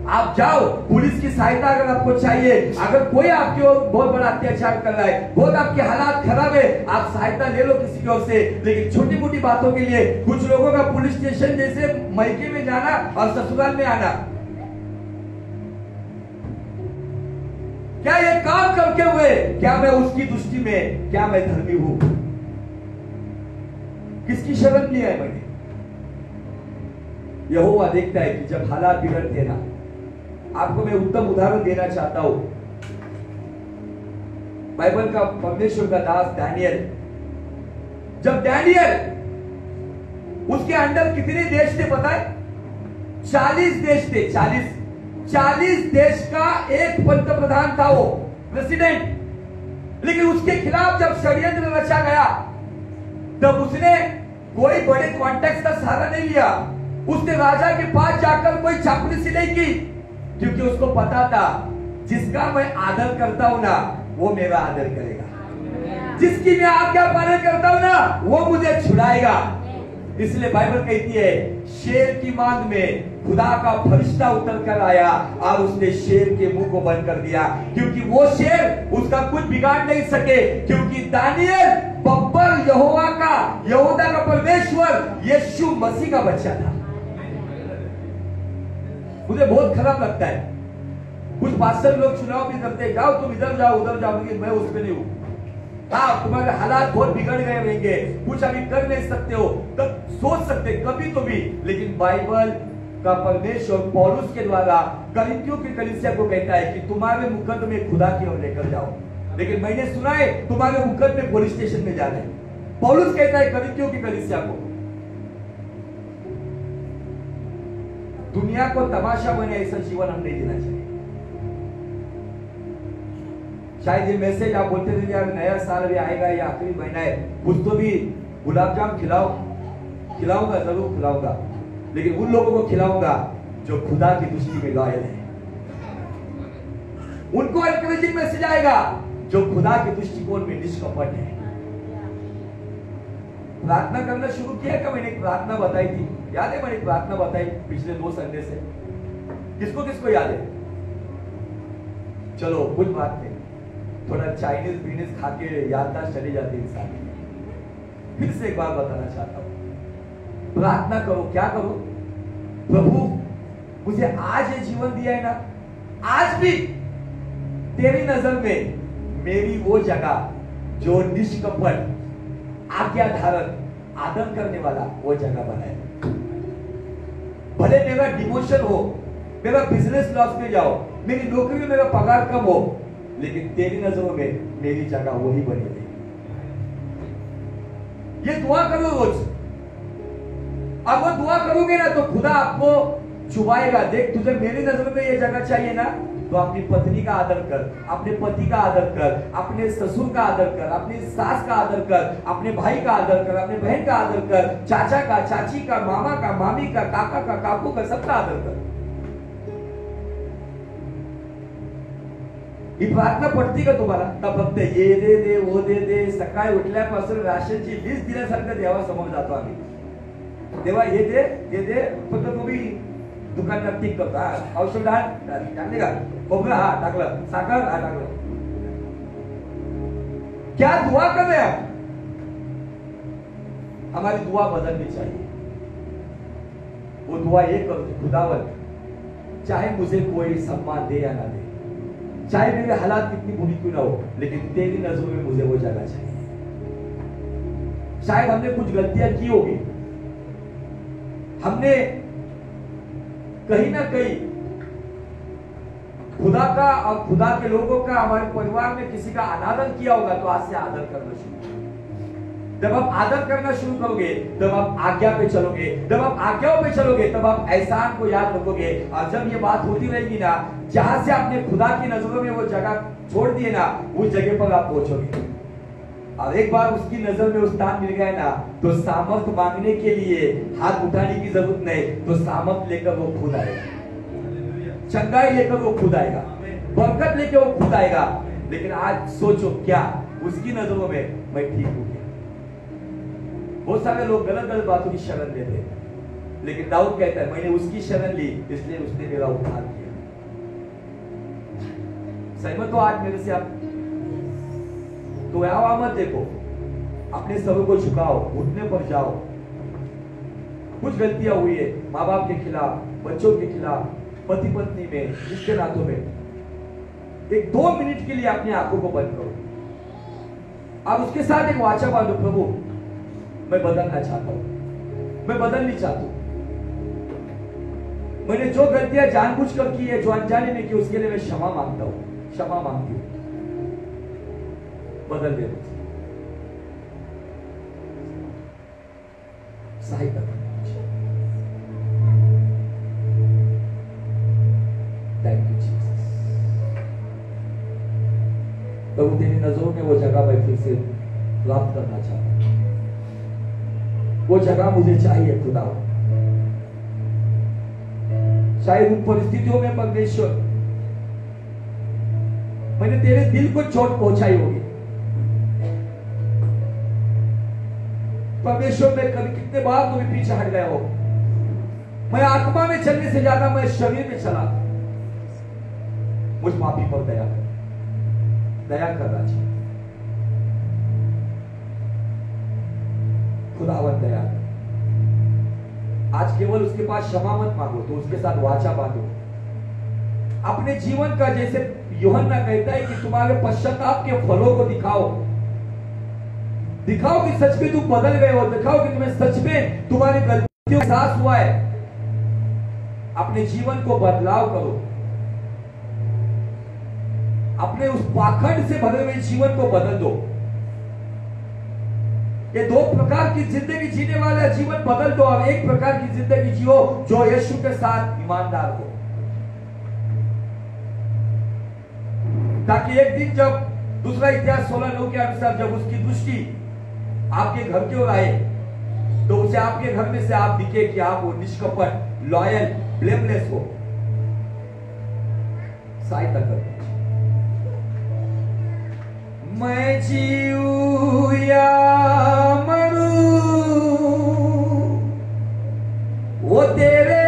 आप जाओ, पुलिस की सहायता अगर आपको चाहिए, अगर कोई आपकी ओर बहुत बड़ा अत्याचार कर रहा है, बहुत आपके हालात खराब है, आप सहायता ले लो किसी की ओर से। लेकिन छोटी मोटी बातों के लिए कुछ लोगों का पुलिस स्टेशन जैसे मैके में जाना और ससुराल में आना, क्या ये काम करके हुए, क्या मैं उसकी दृष्टि में, क्या मैं धर्मी हूं? किसकी शरण लिया है मैंने? यहोवा देखता है कि जब हालात बिगड़ते ना, आपको मैं उत्तम उदाहरण देना चाहता हूं। बाइबल का परमेश्वर का दास दानियल, जब दानियल, उसके अंदर कितने देश थे पता है? 40 देश थे। 40 देश का एक पंत प्रधान था, वो प्रेसिडेंट। लेकिन उसके खिलाफ जब षड्यंत्र रचा गया, तब उसने कोई बड़े कॉन्टेक्ट का सहारा नहीं लिया। उसने राजा के पास जाकर कोई चापलूसी नहीं की, क्योंकि उसको पता था जिसका मैं आदर करता हूं ना, वो मेरा आदर करेगा, जिसकी मैं आज्ञा पालन करता हूं ना, वो मुझे छुड़ाएगा। इसलिए बाइबल कहती है, शेर की मांद में खुदा का फरिश्ता उतर कर आया और उसने शेर के मुंह को बंद कर दिया, क्योंकि वो शेर उसका कुछ बिगाड़ नहीं सके, क्योंकि दानियल बब्बर यहोवा का, यहूदा का परमेश्वर यीशु मसीह का बच्चा था। मुझे बहुत खराब लगता है, कुछ पास्टर लोग चुनाव भी करते हैं, जाओ तुम इधर जाओ उधर जाओ, मैं उस पे नहीं हूं। हाँ, तुम्हारे हालात बहुत बिगड़ गए रहेंगे, कुछ अभी कर नहीं सकते हो, तब सोच सकते कभी तो भी, लेकिन बाइबल का परमेश्वर पौलुस के द्वारा करिन्थियों की कलीसिया को कहता है कि तुम्हारे मुकदमे खुदा की ओर लेकर जाओ। लेकिन मैंने सुना है तुम्हारे मुकदमे पुलिस स्टेशन में जाने। पौलुस कहता है करिन्थियों की कलीसिया को, दुनिया को तमाशा बने ऐसा जीवन हम नहीं जीना चाहिए। शायद ये मैसेज आप बोलते थे यार नया साल भी आएगा, या आखिरी महीना है, कुछ तो भी गुलाब जाम खिलाऊंगा, जरूर खिलाऊंगा, लेकिन उन लोगों को खिलाऊंगा जो खुदा की दृष्टि में लॉयल है। उनको एनकरेजिंग मैसेज आएगा जो खुदा के दृष्टिकोण में निष्कपट है। प्रार्थना करना शुरू किया क्या? मैंने प्रार्थना बताई थी, याद है? मैंने प्रार्थना बताई पिछले 2 संडे से, किसको किसको याद है? चलो कुछ बात नहीं, थोड़ा चाइनीज बीनीज खा के याददाश्त चली जाती है इंसान। फिर से एक बार बताना चाहता हूं, प्रार्थना करो। क्या करो? प्रभु मुझे आज ये जीवन दिया है ना, आज भी तेरी नजर में मेरी वो जगह जो निष्कपट, आज्ञा धारण, आदर करने वाला वो जगह बनाए। भले मेरा डिमोशन हो, मेरा बिजनेस लॉस में जाओ, मेरी नौकरी में मेरा पगार कम हो, लेकिन तेरी नजरों में मेरी जगह वही बनी रही। ये दुआ करो रोज। अब वो दुआ करोगे ना तो खुदा आपको छुपाएगा। देख, तुझे मेरी नजरों में ये जगह चाहिए ना, तो अपनी पत्नी का आदर कर, अपने पति का आदर कर, अपने ससुर का आदर कर, अपनी सास का आदर कर, अपने भाई का आदर कर, अपने बहन का आदर कर, चाचा का, चाची का, मामा का, मामी का, काका का, काकू का, सबका आदर कर। ही प्रार्थना पडती का तुम्हाला? का फक्त ये दे दे वो दे दे, सकाळी उठल्यापासून राशनची लिस्ट दिल्यासारखं देवासमोर जातो आम्ही. देवा हे दे ते दे, फक्त तुम्ही दुकानदार टिक करतो. औषध टाकले का? खोबरं हा टाकलं, साखर हा टाकलं. क्या दुआ कर रहे हैं? हमारी दुआ बदलनी चाहिए. वो दुआ ये करो, खुदावन चाहे मुझे कोई सम्मान दे या ना दे, चाहे मेरे हालात कितनी बुरी क्यों ना हो, लेकिन तेरी नजरों में मुझे वो जगह चाहिए. शायद हमने कुछ गलतियां की होगी, हमने कहीं ना कहीं खुदा का और खुदा के लोगों का, हमारे परिवार में किसी का अनादर किया होगा. तो आज से आदर करना शुरू करो. जब आप आदर करना शुरू करोगे तब आप आज्ञा पे चलोगे, जब आप आज्ञाओं पे चलोगे तब आप एहसान को याद रखोगे. और जब ये बात होती रहेगी ना, जहां से आपने खुदा की नजरों में वो जगह छोड़ दिए ना, उस जगह पर आप पहुंचोगे. और एक बार उसकी नजर में वो स्थान मिल गया ना, तो सामर्थ मांगने के लिए हाथ उठाने की जरूरत नहीं, तो सामर्थ लेकर वो खुद आएगा, चंगाई लेकर वो खुद आएगा, बरकत लेकर वो खुद आएगा. लेकिन आज सोचो, क्या उसकी नजरों में मैं ठीक हूं? बहुत सारे लोग गलत गलत बातों की शरण लेते हैं, लेकिन दाऊद कहता है मैंने उसकी शरण ली, इसलिए उसने मेरा उद्धार किया. सहमत हो आज मेरे से आप? तो यहाँ मत देखो, अपने सर को झुकाओ, उठने पर जाओ. कुछ गलतियां हुई है माँ बाप के खिलाफ, बच्चों के खिलाफ, पति पत्नी में, रिश्ते नातों में, एक 2 मिनट के लिए अपनी आंखों को बंद करो. अब उसके साथ एक वाचा बांधो, प्रभु मैं बदलना चाहता हूं, मैं बदलनी चाहता हूं. मैंने जो गलतियां जानबूझकर की है, जो अनजाने में की, उसके लिए मैं क्षमा मांगता हूं, क्षमा मांगती हूं. बदल दे, सहायता कर. Thank you Jesus. प्रभु तेरी नजरों में वो जगह मैं फिर से प्राप्त करना चाहता हूं. वो जगह मुझे चाहिए खुदा. शायद उन परिस्थितियों में परमेश्वर मैंने तेरे दिल को चोट पहुंचाई होगी. परमेश्वर में कभी कितने बार तुम्हें पीछे हट गए हो. मैं आत्मा में चलने से ज्यादा मैं शरीर में चला. मुझ पापी पर दया कर, दया कर राजा. खुदावन दया कर. आज केवल उसके पास क्षमा मत मांगो, तो उसके साथ वाचा बांधो. अपने जीवन का, जैसे यूहन्ना कहता है कि तुम्हारे पश्चाताप के फलों को दिखाओ. दिखाओ कि सच में तुम बदल गए हो, दिखाओ कि तुम्हें सच में तुम्हारी गलतियों का एहसास हुआ है. अपने जीवन को बदलाव करो. अपने उस पाखंड से भरे हुए जीवन को बदल दो. ये 2 प्रकार की जिंदगी जीने वाला जीवन बदल दो, और एक प्रकार की जिंदगी जियो जो यीशु के साथ ईमानदार हो. ताकि एक दिन जब दूसरा इतिहास 16:9 के अनुसार जब उसकी दृष्टि आपके घर की ओर आए, तो उसे आपके घर में से आप दिखे कि आप वो निष्कपट, लॉयल, ब्लेमलेस हो. सहायता कर. मैं जीऊं या मरूं, वो तेरे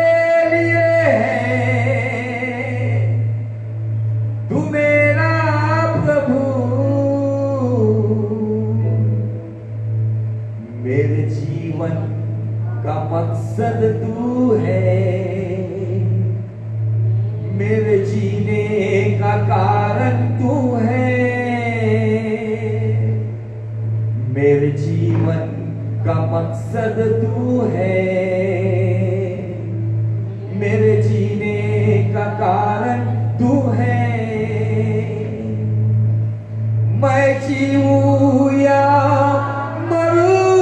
लिए है. तू मेरा प्रभु, मेरे जीवन का मकसद तू है. मेरे जीने का कारण तू है. मेरे जीवन का मकसद तू है. मेरे जीने का कारण तू है. मैं जीऊं या मरूं,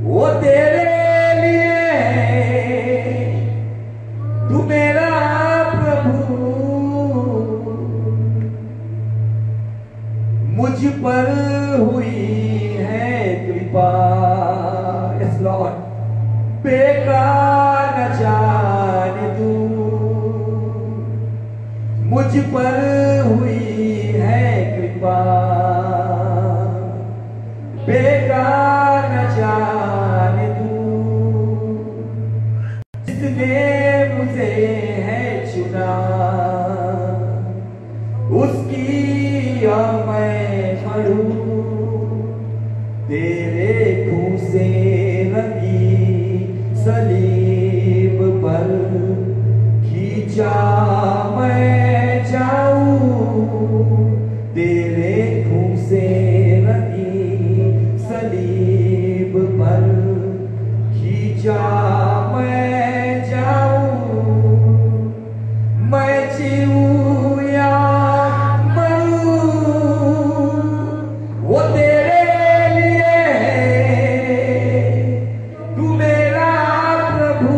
वो तेरे लिए है. तू मेरा प्रभु, मुझ पर हुई है कृपा। यस लॉर्ड, बेकार न जाने तू, मुझ पर हुई है कृपा, बेकार न जाने तू, जिसने मुझे है चुना उसकी मैं खड़ूं, तेरे खून से रंगी सलीब पर खींचा मैं जाऊं, तेरे खून से रंगी सलीब पर खींचा मैं जाऊं, मैं जीऊं या वो तेरे लिए है, तू मेरा प्रभु,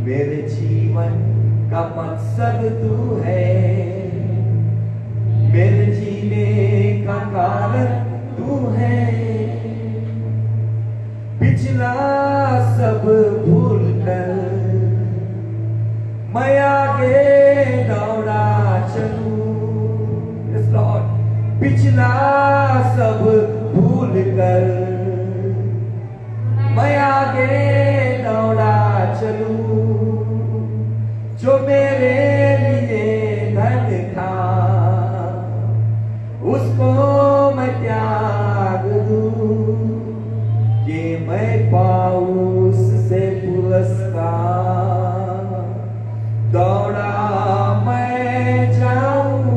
मेरे जीवन का मकसद तू है, मेरे जीने का कारण तू है, पिछला सब भूल कर मैं आगे दौड़ा चलूं। पिछला सब भूल कर मैं आगे दौड़ा चलूं, जो मेरे लिए धन था उसको मैं त्याग दूं, कि मैं पाऊं उससे पुरस्कार, दौड़ा मैं जाऊं,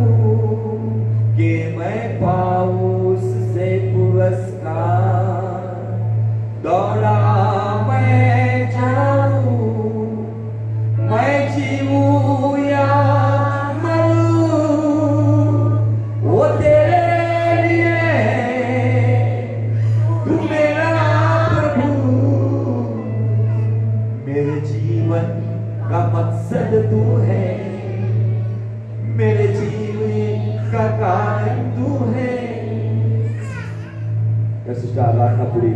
कि मैं पाऊं उससे पुरस्कार, दौड़ा मैं जाऊं, मैं जीऊं या मरूं, वो तेरे लिए है, तू मेरा प्रभु, मेरे जीवन का मकसद तू है, मेरे जीवन का कारण तू है। सिस्टर आराधना पुढे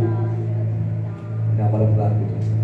आम्हाला प्रार्थना